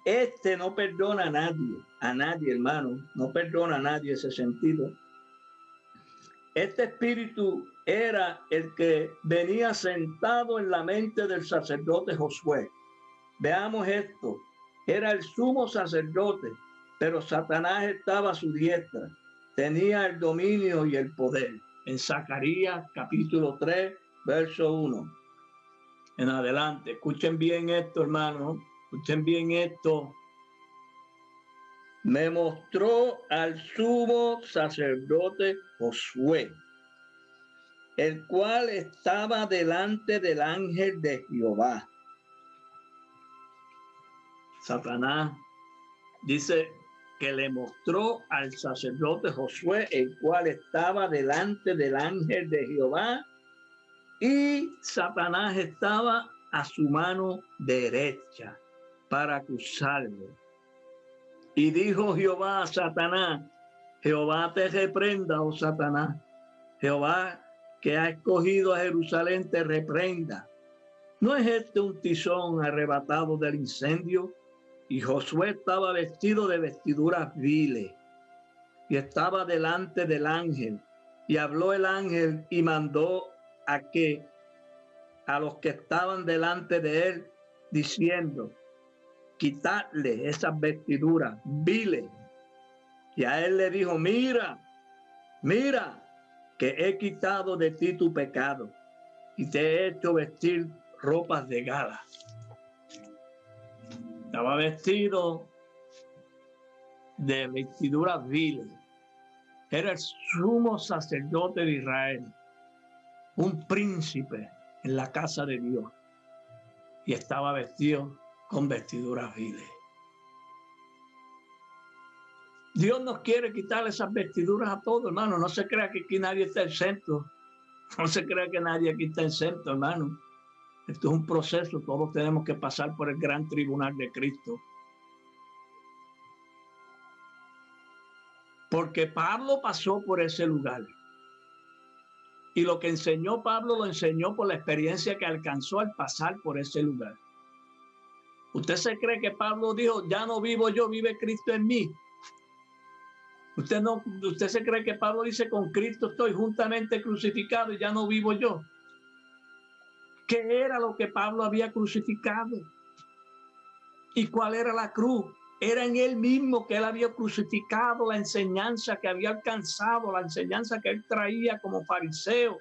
Este no perdona a nadie, hermano, no perdona a nadie ese sentido. Este espíritu era el que venía sentado en la mente del sacerdote Josué. Veamos esto, era el sumo sacerdote, pero Satanás estaba a su diestra, tenía el dominio y el poder. En Zacarías capítulo 3, verso 1. En adelante, escuchen bien esto, hermano, escuchen bien esto. Me mostró al sumo sacerdote Josué, el cual estaba delante del ángel de Jehová. Satanás dice que le mostró al sacerdote Josué, el cual estaba delante del ángel de Jehová, y Satanás estaba a su mano derecha para acusarlo. Y dijo Jehová a Satanás, Jehová te reprenda, oh Satanás, Jehová que ha escogido a Jerusalén te reprenda. ¿No es este un tizón arrebatado del incendio? Y Josué estaba vestido de vestiduras viles y estaba delante del ángel. Y habló el ángel y mandó a los que estaban delante de él, diciendo, quitadle esas vestiduras viles. Y a él le dijo, mira, que he quitado de ti tu pecado y te he hecho vestir ropas de gala. Estaba vestido de vestiduras viles. Era el sumo sacerdote de Israel, un príncipe en la casa de Dios, y estaba vestido con vestiduras viles. Dios nos quiere quitar esas vestiduras a todos, hermano. No se crea que aquí nadie está exento. No se crea que nadie aquí está exento, hermano. Esto es un proceso. Todos tenemos que pasar por el gran tribunal de Cristo. Porque Pablo pasó por ese lugar. Y lo que enseñó Pablo lo enseñó por la experiencia que alcanzó al pasar por ese lugar. ¿Usted se cree que Pablo dijo, ya no vivo yo, vive Cristo en mí? ¿Usted se cree que Pablo dice, con Cristo estoy juntamente crucificado y ya no vivo yo? ¿Qué era lo que Pablo había crucificado? ¿Y cuál era la cruz? Era en él mismo que él había crucificado la enseñanza que había alcanzado, la enseñanza que él traía como fariseo,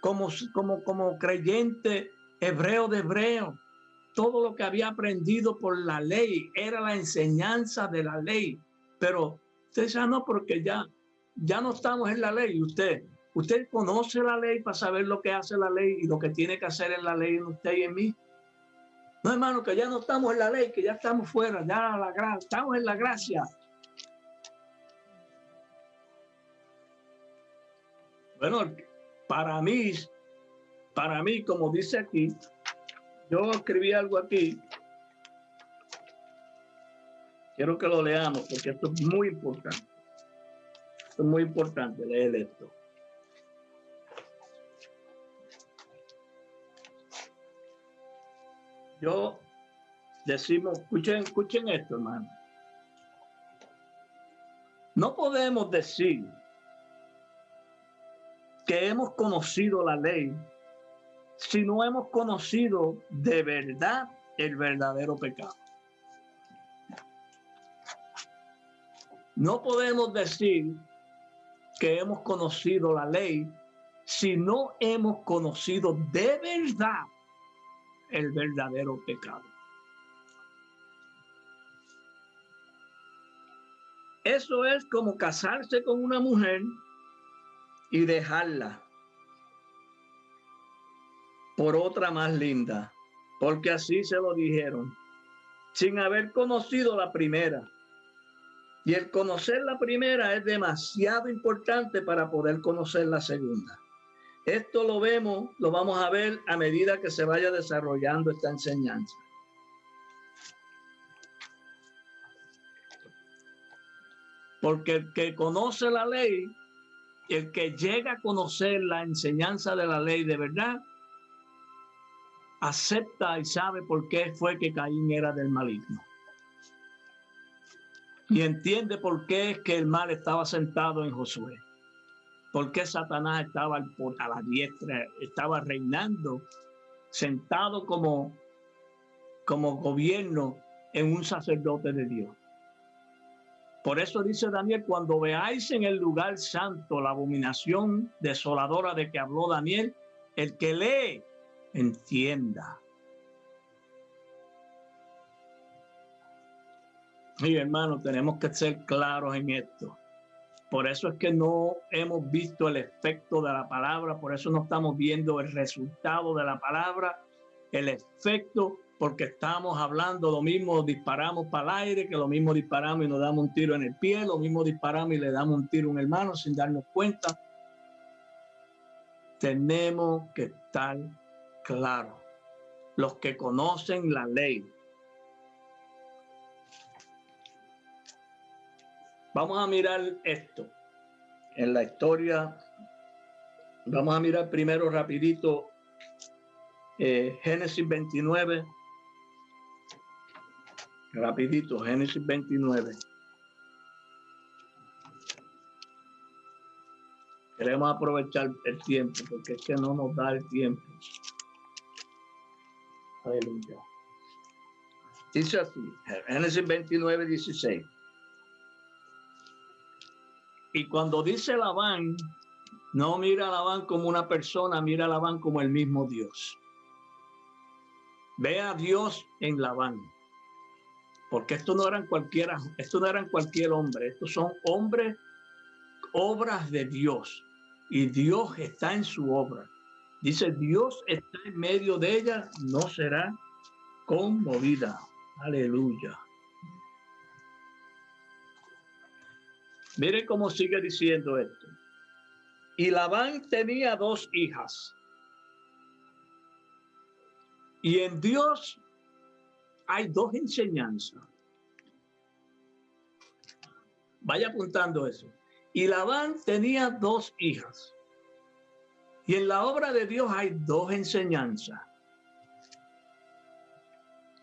como creyente hebreo de hebreo. Todo lo que había aprendido por la ley era la enseñanza de la ley. Pero usted dice, no, porque ya no estamos en la ley. Usted conoce la ley para saber lo que hace la ley y lo que tiene que hacer en la ley en usted y en mí. No, hermano, que ya no estamos en la ley, que ya estamos fuera, ya estamos en la gracia. Bueno, para mí, como dice aquí, yo escribí algo aquí. Quiero que lo leamos porque esto es muy importante. Esto es muy importante leer esto. Escuchen esto, hermano. No podemos decir que hemos conocido la ley si no hemos conocido de verdad el verdadero pecado. No podemos decir que hemos conocido la ley si no hemos conocido de verdad el verdadero pecado. Eso es como casarse con una mujer y dejarla por otra más linda, porque así se lo dijeron, sin haber conocido la primera. Y el conocer la primera es demasiado importante para poder conocer la segunda. Esto lo vamos a ver a medida que se vaya desarrollando esta enseñanza. Porque el que conoce la ley, el que llega a conocer la enseñanza de la ley de verdad, acepta y sabe por qué fue que Caín era del maligno. Y entiende por qué es que el mal estaba sentado en Josué. Por qué Satanás estaba a la diestra, estaba reinando, sentado como gobierno en un sacerdote de Dios. Por eso dice Daniel, cuando veáis en el lugar santo la abominación desoladora de que habló Daniel, el que lee, entienda. Y hermano, tenemos que ser claros en esto. Por eso es que no hemos visto el efecto de la palabra, por eso no estamos viendo el resultado de la palabra, el efecto, porque estamos hablando lo mismo, disparamos para el aire, que lo mismo disparamos y nos damos un tiro en el pie, lo mismo disparamos y le damos un tiro a un hermano sin darnos cuenta. Tenemos que estar claros. Los que conocen la ley. Vamos a mirar esto en la historia. Vamos a mirar primero rapidito Génesis 29. Rapidito, Génesis 29. Queremos aprovechar el tiempo porque es que no nos da el tiempo. Aleluya. Dice así, Génesis 29, 16. Y cuando dice Labán, no mira a Labán como una persona, mira a Labán como el mismo Dios. Ve a Dios en Labán. Porque estos no eran cualquier hombre, estos son hombres, obras de Dios. Y Dios está en su obra. Dice, Dios está en medio de ella, no será conmovida. Aleluya. Mire cómo sigue diciendo esto. Y Labán tenía 2 hijas. Y en Dios hay 2 enseñanzas. Vaya apuntando eso. Y Labán tenía 2 hijas. Y en la obra de Dios hay 2 enseñanzas.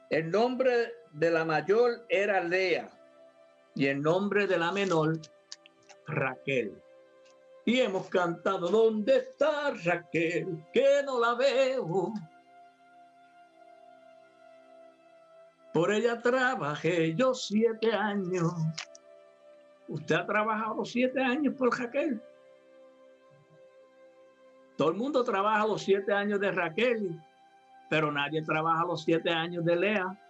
El nombre de la mayor era Lea y el nombre de la menor Raquel. Y hemos cantado, ¿dónde está Raquel? Que no la veo. Por ella trabajé yo 7 años. ¿Usted ha trabajado 7 años por Raquel? Todo el mundo trabaja los 7 años de Raquel, pero nadie trabaja los 7 años de Lea.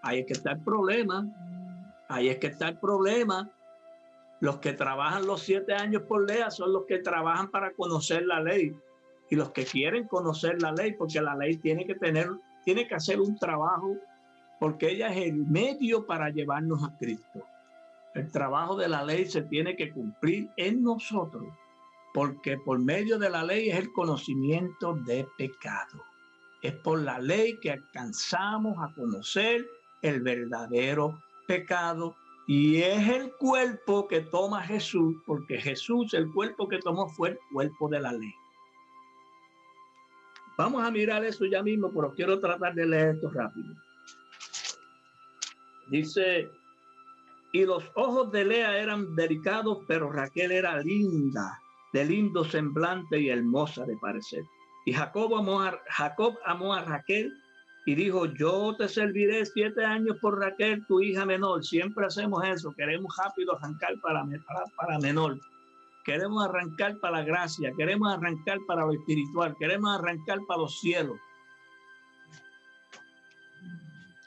Ahí es que está el problema. Ahí es que está el problema. Los que trabajan los 7 años por Lea son los que trabajan para conocer la ley. Y los que quieren conocer la ley, porque la ley tiene que tener tiene que hacer un trabajo porque ella es el medio para llevarnos a Cristo. El trabajo de la ley se tiene que cumplir en nosotros, porque por medio de la ley es el conocimiento de pecado. Es por la ley que alcanzamos a conocer el verdadero pecado, y es el cuerpo que toma Jesús, porque Jesús, el cuerpo que tomó fue el cuerpo de la ley. Vamos a mirar eso ya mismo, pero quiero tratar de leer esto rápido. Dice, y los ojos de Lea eran delicados, pero Raquel era linda, de lindo semblante y hermosa de parecer. Y Jacob amó a Raquel y dijo, yo te serviré 7 años por Raquel, tu hija menor. Siempre hacemos eso, queremos rápido arrancar para menor. Queremos arrancar para la gracia, queremos arrancar para lo espiritual, queremos arrancar para los cielos.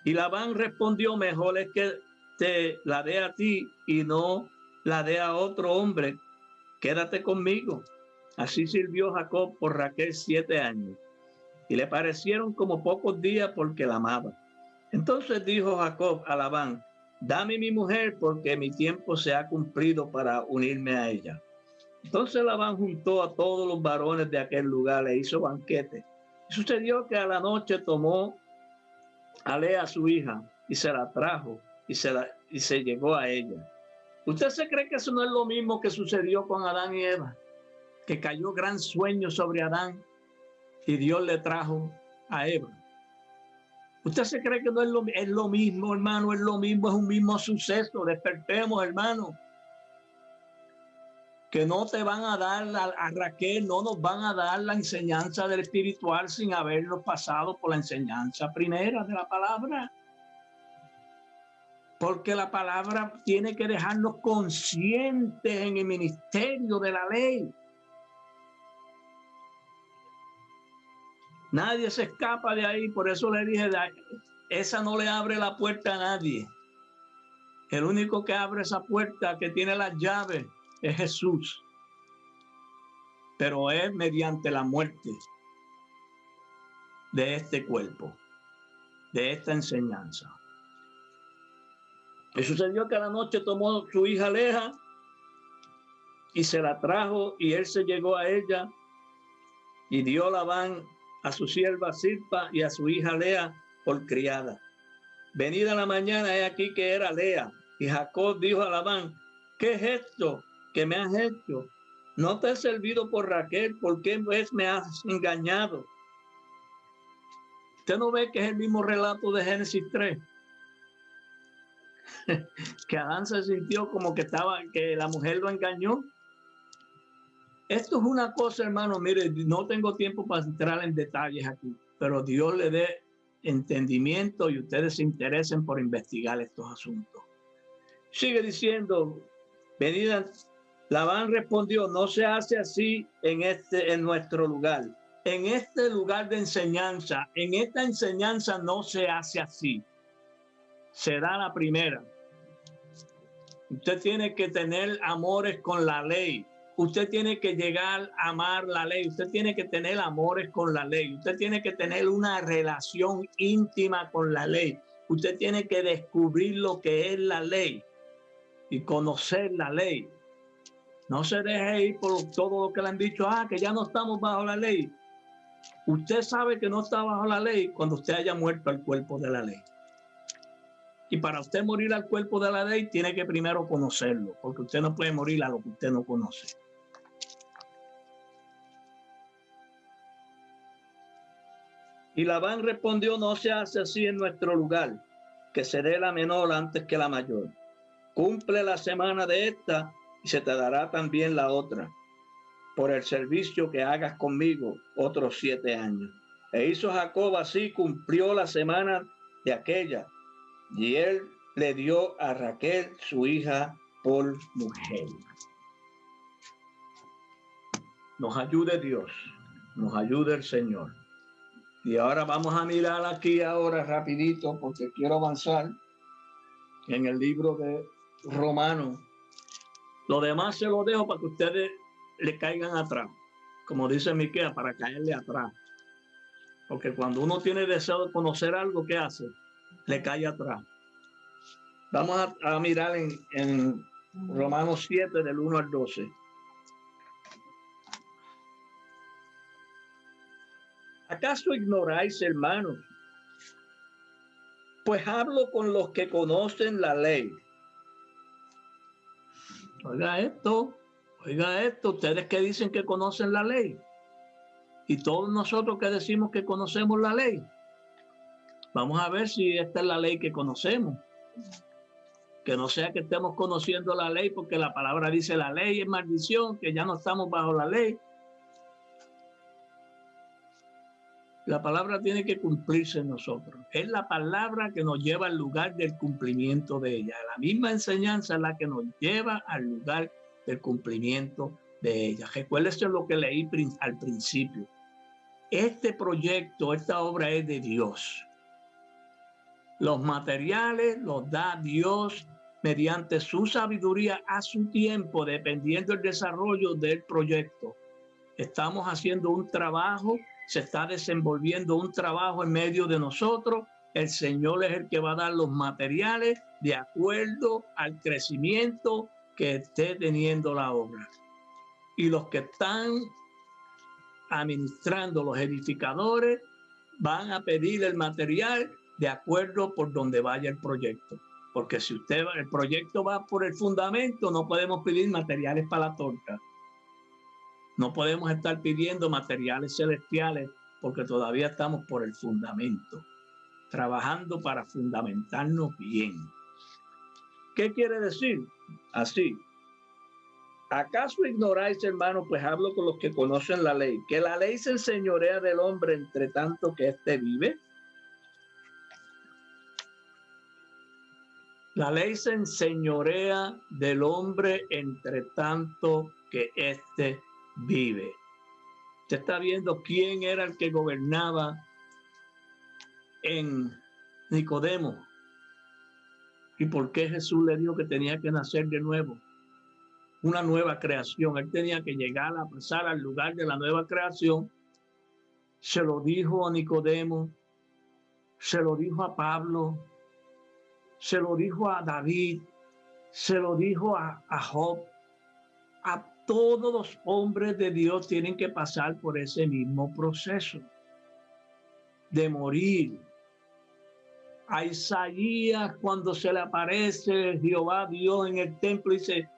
Y Labán respondió, mejor es que te la dé a ti y no la dé a otro hombre. Quédate conmigo. Así sirvió Jacob por Raquel 7 años. Y le parecieron como pocos días porque la amaba. Entonces dijo Jacob a Labán, dame mi mujer porque mi tiempo se ha cumplido para unirme a ella. Entonces Labán juntó a todos los varones de aquel lugar, le hizo banquete. Y sucedió que a la noche tomó a Lea su hija y se la trajo y se llegó a ella. ¿Usted se cree que eso no es lo mismo que sucedió con Adán y Eva? Que cayó gran sueño sobre Adán y Dios le trajo a Eva. ¿Usted se cree que no es lo mismo, hermano? Es lo mismo, es un mismo suceso. Despertemos, hermano. Que no te van a dar a Raquel, no nos van a dar la enseñanza del espiritual sin habernos pasado por la enseñanza primera de la palabra. Porque la palabra tiene que dejarnos conscientes en el ministerio de la ley. Nadie se escapa de ahí, por eso le dije, esa no le abre la puerta a nadie. El único que abre esa puerta, que tiene las llaves, es Jesús. Pero es mediante la muerte de este cuerpo, de esta enseñanza. Y sucedió que a la noche tomó su hija Lea y se la trajo, y él se llegó a ella y dio Labán a su sierva Zilpa y a su hija Lea por criada. Venida la mañana, he aquí que era Lea. Y Jacob dijo a Labán, ¿qué es esto que me has hecho? No te he servido por Raquel, ¿por qué pues me has engañado? ¿Usted no ve que es el mismo relato de Génesis 3? Que Adán se sintió como que la mujer lo engañó. Esto es una cosa, hermano, mire, no tengo tiempo para entrar en detalles aquí, pero Dios le dé entendimiento y ustedes se interesen por investigar estos asuntos. Sigue diciendo, venida, Labán respondió, no se hace así en nuestro lugar. En este lugar de enseñanza, en esta enseñanza no se hace así. Se da la primera. Usted tiene que tener amores con la ley. Usted tiene que llegar a amar la ley. Usted tiene que tener amores con la ley. Usted tiene que tener una relación íntima con la ley. Usted tiene que descubrir lo que es la ley y conocer la ley. No se deje ir por todo lo que le han dicho, que ya no estamos bajo la ley. Usted sabe que no está bajo la ley cuando usted haya muerto al cuerpo de la ley. Y para usted morir al cuerpo de la ley, tiene que primero conocerlo, porque usted no puede morir a lo que usted no conoce. Y Labán respondió, no se hace así en nuestro lugar, que se dé la menor antes que la mayor. Cumple la semana de esta y se te dará también la otra, por el servicio que hagas conmigo otros 7 años. E hizo Jacob así, cumplió la semana de aquella, y él le dio a Raquel, su hija, por mujer. Nos ayude Dios, nos ayude el Señor. Y ahora vamos a mirar aquí ahora rapidito, porque quiero avanzar en el libro de Romanos. Lo demás se lo dejo para que ustedes le caigan atrás, como dice Miqueas, para caerle atrás. Porque cuando uno tiene deseo de conocer algo, ¿qué hace? Le cae atrás. Vamos a mirar en Romanos 7, del 1 al 12. ¿Acaso ignoráis, hermanos? Pues hablo con los que conocen la ley. Oiga esto, ustedes que dicen que conocen la ley. Y todos nosotros que decimos que conocemos la ley. Vamos a ver si esta es la ley que conocemos. Que no sea que estemos conociendo la ley porque la palabra dice la ley es maldición, que ya no estamos bajo la ley. La palabra tiene que cumplirse en nosotros. Es la palabra que nos lleva al lugar del cumplimiento de ella. La misma enseñanza es la que nos lleva al lugar del cumplimiento de ella. Recuérdese lo que leí al principio. Este proyecto, esta obra es de Dios. Los materiales los da Dios mediante su sabiduría a su tiempo, dependiendo del desarrollo del proyecto. Estamos haciendo un trabajo, se está desenvolviendo un trabajo en medio de nosotros. El Señor es el que va a dar los materiales de acuerdo al crecimiento que esté teniendo la obra. Y los que están administrando, los edificadores, van a pedir el material de acuerdo por donde vaya el proyecto. Porque si el proyecto va por el fundamento, no podemos pedir materiales para la torta. No podemos estar pidiendo materiales celestiales porque todavía estamos por el fundamento, trabajando para fundamentarnos bien. ¿Qué quiere decir? Así. ¿Acaso ignoráis, hermanos? Pues hablo con los que conocen la ley, que la ley se enseñorea del hombre entre tanto que éste vive. La ley se enseñorea del hombre entre tanto que éste vive. Usted está viendo quién era el que gobernaba en Nicodemo y por qué Jesús le dijo que tenía que nacer de nuevo. Una nueva creación. Él tenía que llegar a pasar al lugar de la nueva creación. Se lo dijo a Nicodemo, se lo dijo a Pablo, se lo dijo a David, se lo dijo a Job. A todos los hombres de Dios tienen que pasar por ese mismo proceso de morir. A Isaías, cuando se le aparece Jehová Dios en el templo, dice: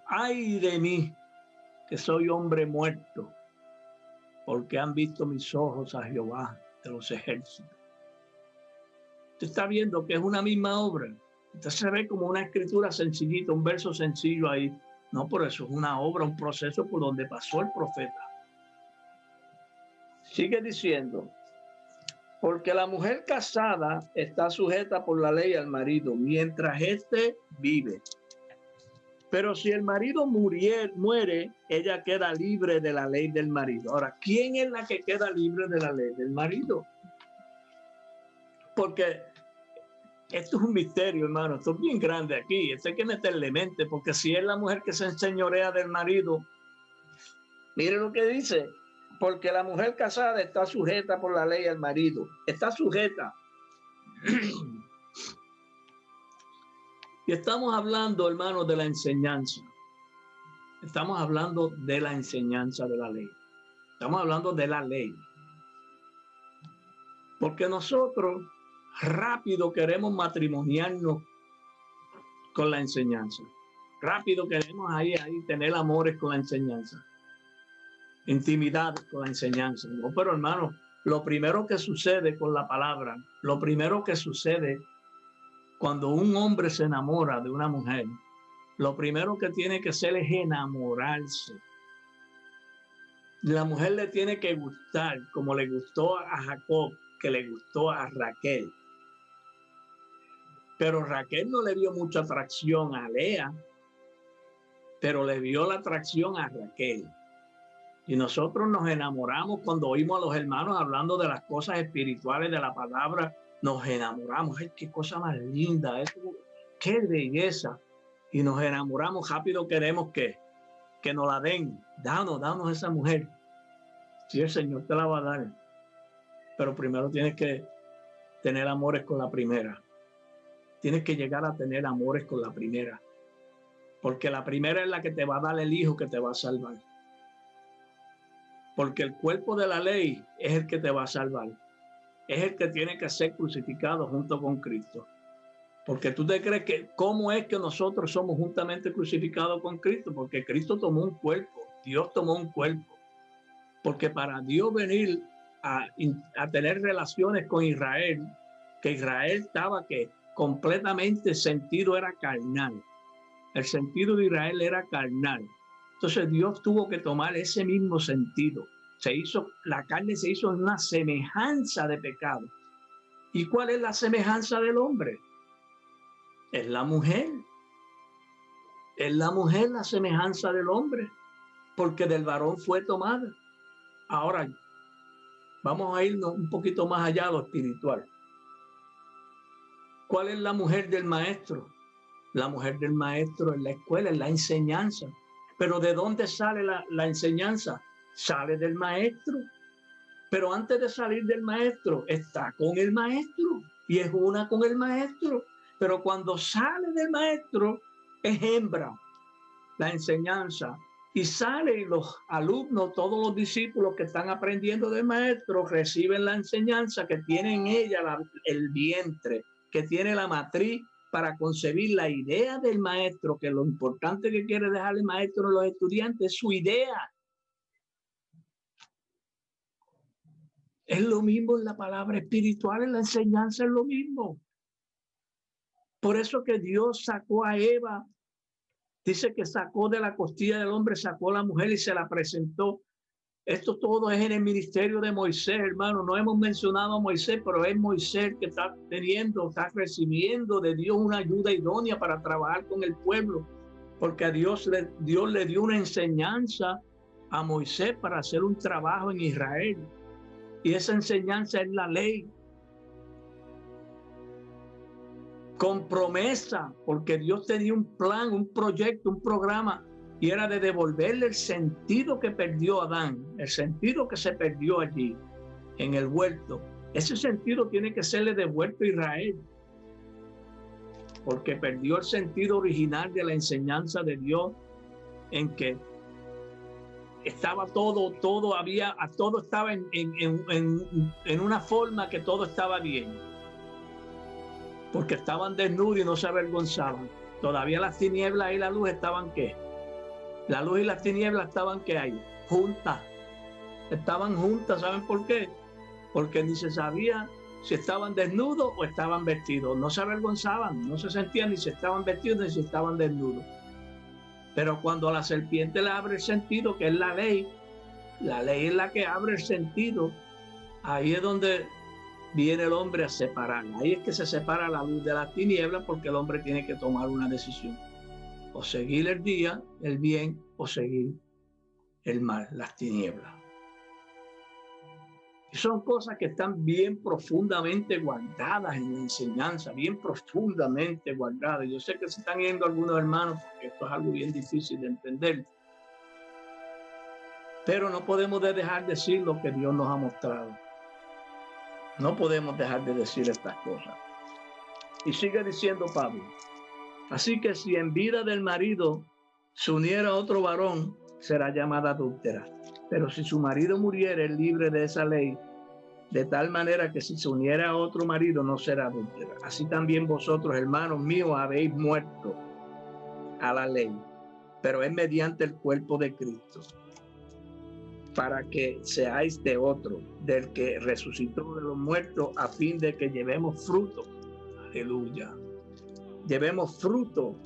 ay de mí, que soy hombre muerto, porque han visto mis ojos a Jehová de los ejércitos. Usted está viendo que es una misma obra. Usted se ve como una escritura sencillita, un verso sencillo ahí. No, por eso es una obra, un proceso por donde pasó el profeta. Sigue diciendo: porque la mujer casada está sujeta por la ley al marido, mientras éste vive. Pero si el marido muere, ella queda libre de la ley del marido. Ahora, ¿quién es la que queda libre de la ley del marido? Porque esto es un misterio, hermano. Esto es bien grande aquí. Esto hay que meterle mente, porque si es la mujer que se enseñorea del marido, mire lo que dice: porque la mujer casada está sujeta por la ley al marido. Está sujeta. Y estamos hablando, hermanos, de la enseñanza. Estamos hablando de la enseñanza de la ley. Estamos hablando de la ley. Porque nosotros rápido queremos matrimoniarnos con la enseñanza. Rápido queremos ahí tener amores con la enseñanza. Intimidad con la enseñanza. No, pero hermano, lo primero que sucede con la palabra, lo primero que sucede cuando un hombre se enamora de una mujer, lo primero que tiene que hacer es enamorarse. La mujer le tiene que gustar, como le gustó a Jacob, que le gustó a Raquel. Pero Raquel no le vio mucha atracción a Lea, pero le vio la atracción a Raquel. Y nosotros nos enamoramos cuando oímos a los hermanos hablando de las cosas espirituales de la palabra. Nos enamoramos. ¡Ay, qué cosa más linda! ¡Qué belleza! Y nos enamoramos rápido. Queremos que nos la den. Danos esa mujer. Si el Señor te la va a dar. pero primero tienes que tener amores con la primera. Tienes que llegar a tener amores con la primera, porque la primera es la que te va a dar el hijo que te va a salvar. Porque el cuerpo de la ley es el que te va a salvar. Es el que tiene que ser crucificado junto con Cristo. Porque tú te crees que, ¿cómo es que nosotros somos juntamente crucificados con Cristo? Porque Cristo tomó un cuerpo, Dios tomó un cuerpo. Porque para Dios venir a tener relaciones con Israel, que Israel estaba que completamente sentido era carnal. El sentido de Israel era carnal. Entonces Dios tuvo que tomar ese mismo sentido. La carne se hizo una semejanza de pecado. ¿Y cuál es la semejanza del hombre? Es la mujer. Es la mujer la semejanza del hombre, porque del varón fue tomada. Ahora, vamos a irnos un poquito más allá a lo espiritual. ¿Cuál es la mujer del maestro? La mujer del maestro es la escuela, es la enseñanza. Pero ¿de dónde sale la enseñanza? Sale del maestro. Pero antes de salir del maestro, está con el maestro y es una con el maestro. Pero cuando sale del maestro, es hembra la enseñanza. Y salen los alumnos, todos los discípulos que están aprendiendo del maestro, reciben la enseñanza que tiene en ella el vientre, que tiene la matriz para concebir la idea del maestro, que lo importante que quiere dejar el maestro a los estudiantes es su idea. Es lo mismo en la palabra espiritual, en la enseñanza es lo mismo. Por eso que Dios sacó a Eva, dice que sacó de la costilla del hombre, sacó a la mujer y se la presentó. Esto todo es en el ministerio de Moisés, hermano. No hemos mencionado a Moisés, pero es Moisés que está recibiendo de Dios una ayuda idónea para trabajar con el pueblo, porque a Dios le dio una enseñanza a Moisés para hacer un trabajo en Israel. Y esa enseñanza es la ley. Con promesa, porque Dios tenía un plan, un proyecto, un programa, y era de devolverle el sentido que perdió Adán, el sentido que se perdió allí en el huerto. Ese sentido tiene que serle devuelto a Israel, porque perdió el sentido original de la enseñanza de Dios, en que estaba todo estaba en una forma que todo estaba bien, porque estaban desnudos y no se avergonzaban. Todavía las tinieblas y la luz estaban ¿qué? La luz y las tinieblas estaban ¿qué hay? Juntas. Estaban juntas, ¿saben por qué? Porque ni se sabía si estaban desnudos o estaban vestidos. No se avergonzaban, no se sentían ni si estaban vestidos ni si estaban desnudos. Pero cuando a la serpiente le abre el sentido, que es la ley es la que abre el sentido, ahí es donde viene el hombre a separar. Ahí es que se separa la luz de las tinieblas, porque el hombre tiene que tomar una decisión. O seguir el día, el bien, o seguir el mal, las tinieblas. Y son cosas que están bien profundamente guardadas en la enseñanza, bien profundamente guardadas. Yo sé que se están yendo algunos hermanos, porque esto es algo bien difícil de entender. Pero no podemos dejar de decir lo que Dios nos ha mostrado. No podemos dejar de decir estas cosas. Y sigue diciendo Pablo: así que si en vida del marido se uniera a otro varón, será llamada adúltera. Pero si su marido muriera, es libre de esa ley, de tal manera que si se uniera a otro marido, no será adúltera. Así también vosotros, hermanos míos, habéis muerto a la ley, pero es mediante el cuerpo de Cristo, para que seáis de otro, del que resucitó de los muertos, a fin de que llevemos fruto. Aleluya. Llevemos fruto.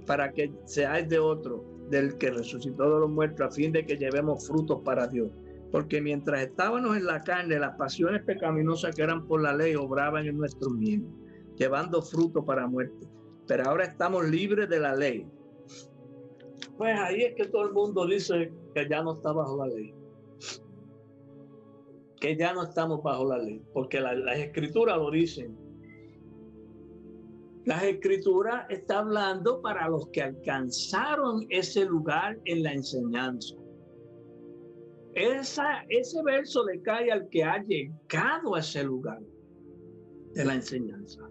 Para que seáis de otro, del que resucitó de los muertos, a fin de que llevemos frutos para Dios. Porque mientras estábamos en la carne, las pasiones pecaminosas que eran por la ley obraban en nuestros miembros, llevando fruto para muerte. Pero ahora estamos libres de la ley. Pues ahí es que todo el mundo dice que ya no está bajo la ley. Que ya no estamos bajo la ley, porque las escrituras lo dicen. Las escrituras están hablando para los que alcanzaron ese lugar en la enseñanza. Ese verso le cae al que ha llegado a ese lugar de la enseñanza.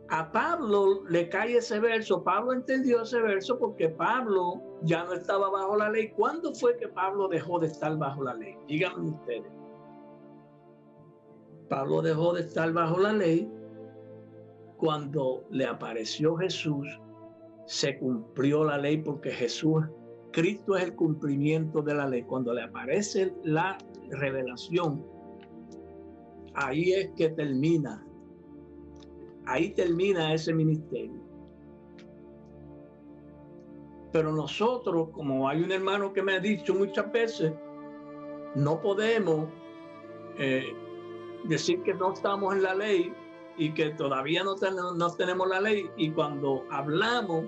A Pablo le cae ese verso. Pablo entendió ese verso porque Pablo ya no estaba bajo la ley. ¿Cuándo fue que Pablo dejó de estar bajo la ley? Díganme ustedes. Pablo dejó de estar bajo la ley cuando le apareció Jesús. Se cumplió la ley porque Cristo es el cumplimiento de la ley. Cuando le aparece la revelación, ahí es que termina. Ahí termina ese ministerio. Pero nosotros, como hay un hermano que me ha dicho muchas veces, no podemos decir que no estamos en la ley y que todavía no tenemos la ley. Y cuando hablamos,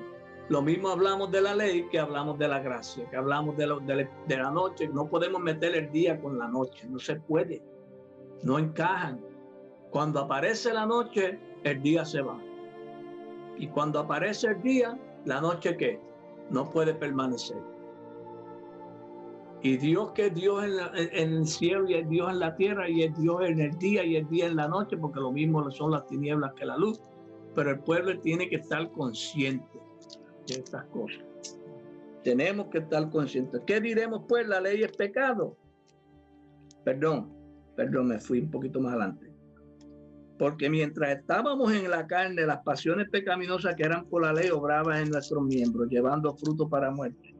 lo mismo hablamos de la ley que hablamos de la gracia, que hablamos de la noche. No podemos meter el día con la noche, no se puede, no encajan. Cuando aparece la noche, el día se va. Y cuando aparece el día, la noche ¿qué? No puede permanecer. Y Dios, que es Dios en el cielo y es Dios en la tierra, y es Dios en el día y es día en la noche, porque lo mismo son las tinieblas que la luz. Pero el pueblo tiene que estar consciente de estas cosas. Tenemos que estar conscientes. ¿Qué diremos pues? La ley es pecado. Perdón, me fui un poquito más adelante. Porque mientras estábamos en la carne, las pasiones pecaminosas que eran por la ley obraban en nuestros miembros, llevando fruto para muerte.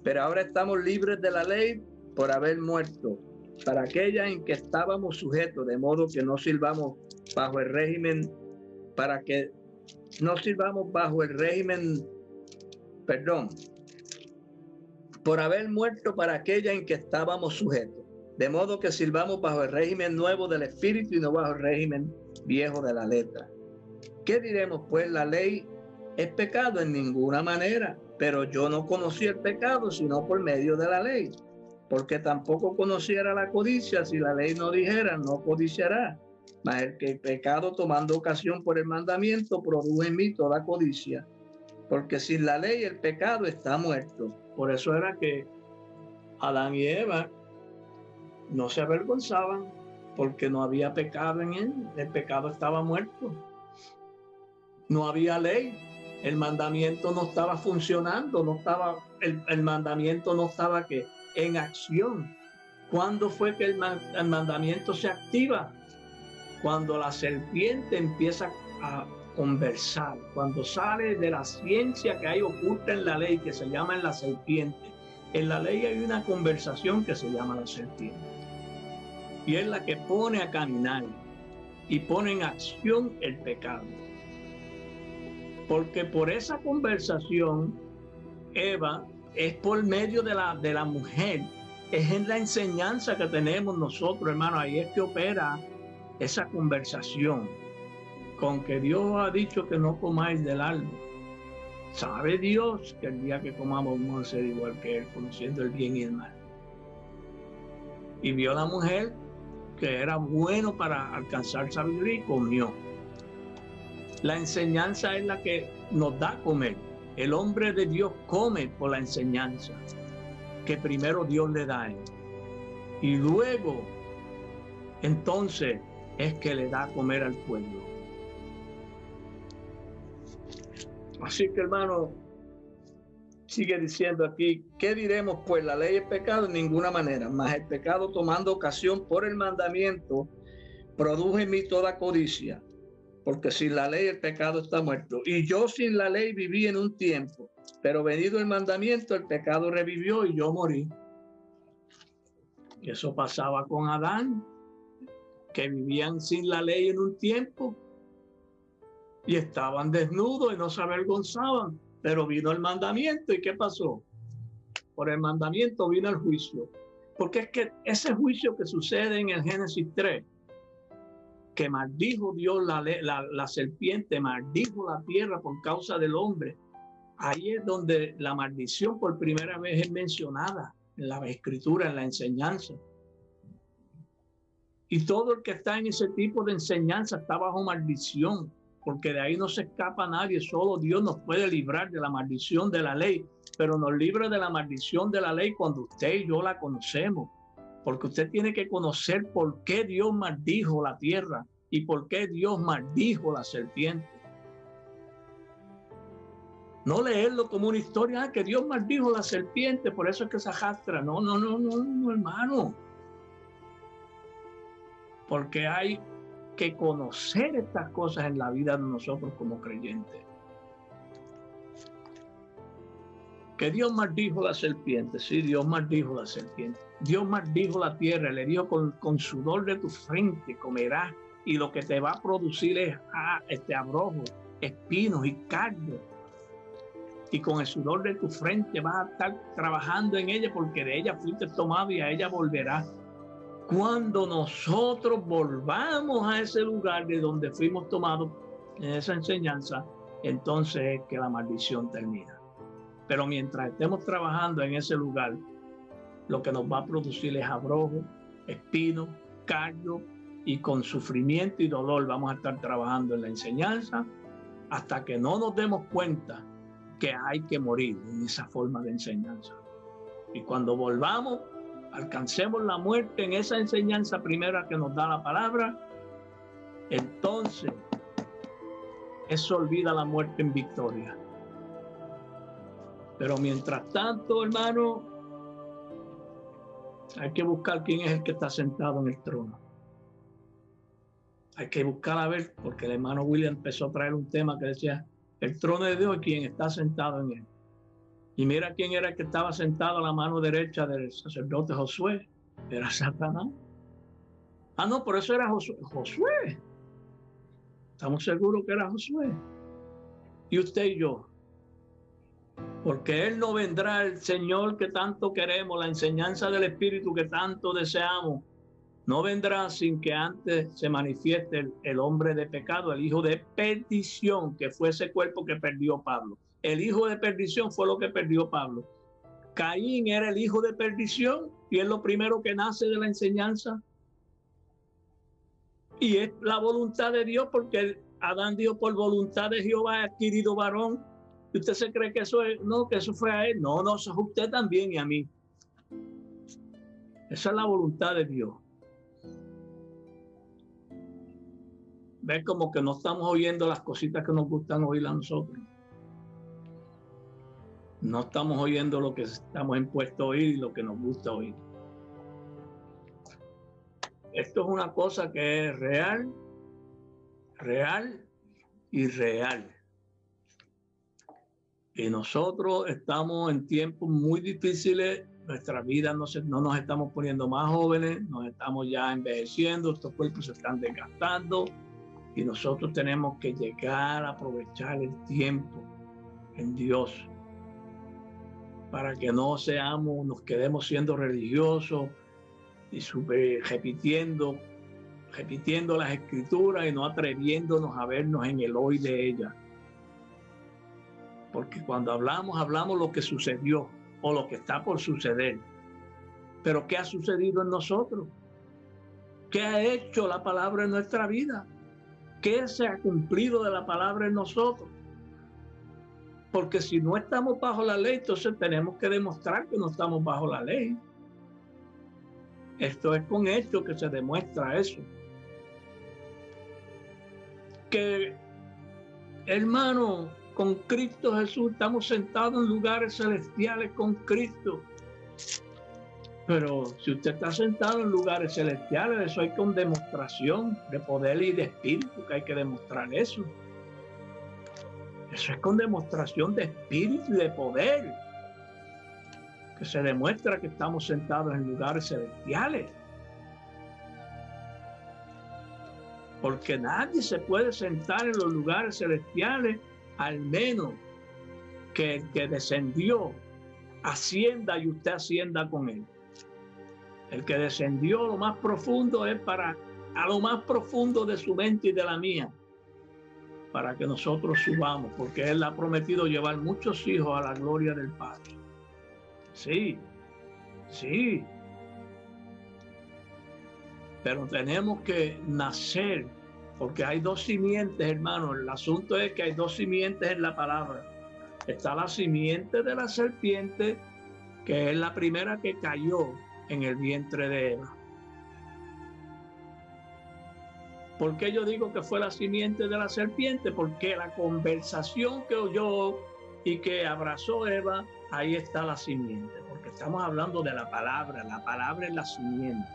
Pero ahora estamos libres de la ley por haber muerto para aquella en que estábamos sujetos, de modo que no sirvamos bajo el régimen, por haber muerto para aquella en que estábamos sujetos, de modo que sirvamos bajo el régimen nuevo del Espíritu y no bajo el régimen viejo de la letra. ¿Qué diremos pues? ¿La ley es pecado? En ninguna manera. Pero yo no conocí el pecado sino por medio de la ley, porque tampoco conociera la codicia si la ley no dijera no codiciará. Mas el pecado, tomando ocasión por el mandamiento, produjo en mí toda codicia, porque sin la ley el pecado está muerto. Por eso era que Adán y Eva no se avergonzaban, porque no había pecado en él. El pecado estaba muerto. No había ley. El mandamiento no estaba funcionando, el mandamiento no estaba en acción. ¿Cuándo fue que el mandamiento se activa? Cuando la serpiente empieza a conversar, cuando sale de la ciencia que hay oculta en la ley, que se llama en la serpiente. En la ley hay una conversación que se llama la serpiente, y es la que pone a caminar y pone en acción el pecado. Porque por esa conversación, Eva, es por medio de la mujer, es en la enseñanza que tenemos nosotros, hermanos. Ahí es que opera esa conversación, con que Dios ha dicho que no comáis del árbol. Sabe Dios que el día que comamos vamos a ser igual que Él, conociendo el bien y el mal. Y vio a la mujer que era bueno para alcanzar sabiduría y comió. La enseñanza es la que nos da a comer. El hombre de Dios come por la enseñanza que primero Dios le da a él. Y luego, entonces, es que le da a comer al pueblo. Así que, hermano, sigue diciendo aquí, ¿qué diremos pues? ¿La ley es pecado? En ninguna manera. Mas el pecado, tomando ocasión por el mandamiento, produjo en mí toda codicia. Porque sin la ley el pecado está muerto. Y yo sin la ley viví en un tiempo, pero venido el mandamiento, el pecado revivió y yo morí. Y eso pasaba con Adán, que vivían sin la ley en un tiempo y estaban desnudos y no se avergonzaban. Pero vino el mandamiento, ¿y qué pasó? Por el mandamiento vino el juicio. Porque es que ese juicio que sucede en el Génesis 3, que maldijo Dios la serpiente, maldijo la tierra por causa del hombre. Ahí es donde la maldición por primera vez es mencionada en la escritura, en la enseñanza. Y todo el que está en ese tipo de enseñanza está bajo maldición. porque de ahí no se escapa nadie. Solo Dios nos puede librar de la maldición de la ley, pero nos libra de la maldición de la ley cuando usted y yo la conocemos, porque usted tiene que conocer por qué Dios maldijo la tierra y por qué Dios maldijo la serpiente. No leerlo como una historia, que Dios maldijo la serpiente, por eso es que se arrastra. No, hermano. Porque hay que conocer estas cosas en la vida de nosotros como creyentes. Que Dios maldijo la serpiente. Sí, Dios maldijo la serpiente. Dios maldijo la tierra. Le dijo, con sudor de tu frente comerás, y lo que te va a producir es abrojos, espinos y cardos. Y con el sudor de tu frente vas a estar trabajando en ella, porque de ella fuiste tomado y a ella volverás. Cuando nosotros volvamos a ese lugar de donde fuimos tomados en esa enseñanza, entonces es que la maldición termina. Pero mientras estemos trabajando en ese lugar, lo que nos va a producir es abrojo, espino, cardo, y con sufrimiento y dolor vamos a estar trabajando en la enseñanza hasta que no nos demos cuenta que hay que morir en esa forma de enseñanza. Y cuando volvamos, alcancemos la muerte en esa enseñanza primera que nos da la palabra, entonces eso olvida la muerte en victoria. Pero mientras tanto, hermano, hay que buscar quién es el que está sentado en el trono. Hay que buscar a ver, porque el hermano William empezó a traer un tema que decía el trono de Dios y quién está sentado en él. Y mira quién era el que estaba sentado a la mano derecha del sacerdote Josué. Era Satanás. Ah, no, por eso era Josué. Estamos seguros que era Josué. Y usted y yo. Porque Él no vendrá, el Señor que tanto queremos, la enseñanza del Espíritu que tanto deseamos, no vendrá sin que antes se manifieste el hombre de pecado, el hijo de perdición, que fue ese cuerpo que perdió Pablo. El hijo de perdición fue lo que perdió Pablo. Caín era el hijo de perdición y es lo primero que nace de la enseñanza. Y es la voluntad de Dios, porque Adán dijo, por voluntad de Jehová he adquirido varón. ¿Y usted se cree que eso es? No, que eso fue a él. No, eso es a usted también y a mí. Esa es la voluntad de Dios. Ve como que no estamos oyendo las cositas que nos gustan oír a nosotros. No estamos oyendo lo que estamos impuestos a oír y lo que nos gusta oír. Esto es una cosa que es real, real y real. Y nosotros estamos en tiempos muy difíciles. Nuestra vida no nos estamos poniendo más jóvenes, nos estamos ya envejeciendo, estos cuerpos se están desgastando y nosotros tenemos que llegar a aprovechar el tiempo en Dios para que no nos quedemos siendo religiosos y repitiendo las escrituras y no atreviéndonos a vernos en el hoy de ellas. Porque cuando hablamos lo que sucedió o lo que está por suceder. Pero ¿qué ha sucedido en nosotros? ¿Qué ha hecho la palabra en nuestra vida? ¿Qué se ha cumplido de la palabra en nosotros? Porque si no estamos bajo la ley, entonces tenemos que demostrar que no estamos bajo la ley. Esto es con hechos que se demuestra eso. Que, hermano, con Cristo Jesús estamos sentados en lugares celestiales con Cristo. Pero si usted está sentado en lugares celestiales, eso hay con demostración de poder y de espíritu, que hay que demostrar eso. Eso es con demostración de espíritu y de poder, que se demuestra que estamos sentados en lugares celestiales. Porque nadie se puede sentar en los lugares celestiales al menos que el que descendió ascienda y usted ascienda con él. El que descendió a lo más profundo es a lo más profundo de su mente y de la mía, para que nosotros subamos, porque Él ha prometido llevar muchos hijos a la gloria del Padre. Sí, sí. Pero tenemos que nacer Porque hay dos simientes, hermano. El asunto es que hay dos simientes en la palabra. Está la simiente de la serpiente, que es la primera que cayó en el vientre de Eva. ¿Por qué yo digo que fue la simiente de la serpiente? Porque la conversación que oyó y que abrazó Eva, ahí está la simiente. Porque estamos hablando de la palabra es la simiente.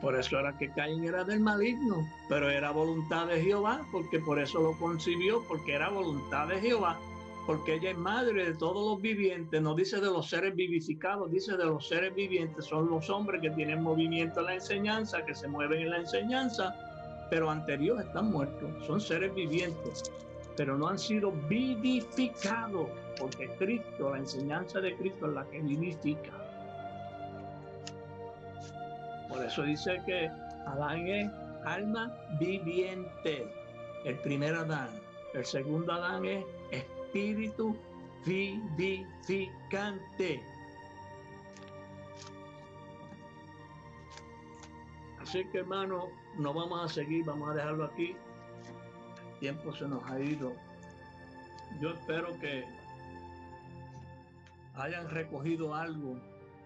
Por eso era que Caín era del maligno, pero era voluntad de Jehová, porque por eso lo concibió, porque era voluntad de Jehová, porque ella es madre de todos los vivientes. No dice de los seres vivificados, dice de los seres vivientes. Son los hombres que tienen movimiento en la enseñanza, que se mueven en la enseñanza, pero ante Dios están muertos. Son seres vivientes, pero no han sido vivificados, porque Cristo, la enseñanza de Cristo es la que vivifica. Por eso dice que Adán es alma viviente, el primer Adán. El segundo Adán es espíritu vivificante. Así que, hermano, no vamos a seguir, vamos a dejarlo aquí. El tiempo se nos ha ido. Yo espero que hayan recogido algo,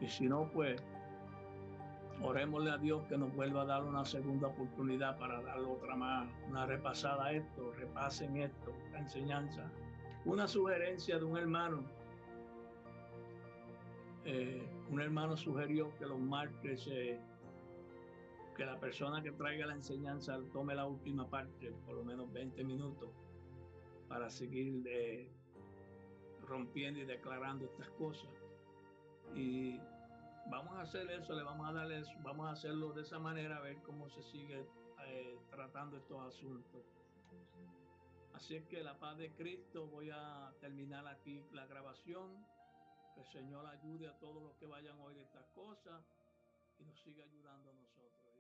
y si no, pues orémosle a Dios que nos vuelva a dar una segunda oportunidad para darle otra más, una repasada a esto, repasen esto, la enseñanza. Una sugerencia de un hermano sugirió que los martes, que la persona que traiga la enseñanza tome la última parte, por lo menos 20 minutos, para seguir rompiendo y declarando estas cosas. Y vamos a hacer eso, vamos a hacerlo de esa manera, a ver cómo se sigue tratando estos asuntos. Así es que la paz de Cristo, voy a terminar aquí la grabación. Que el Señor ayude a todos los que vayan a oír estas cosas y nos siga ayudando a nosotros.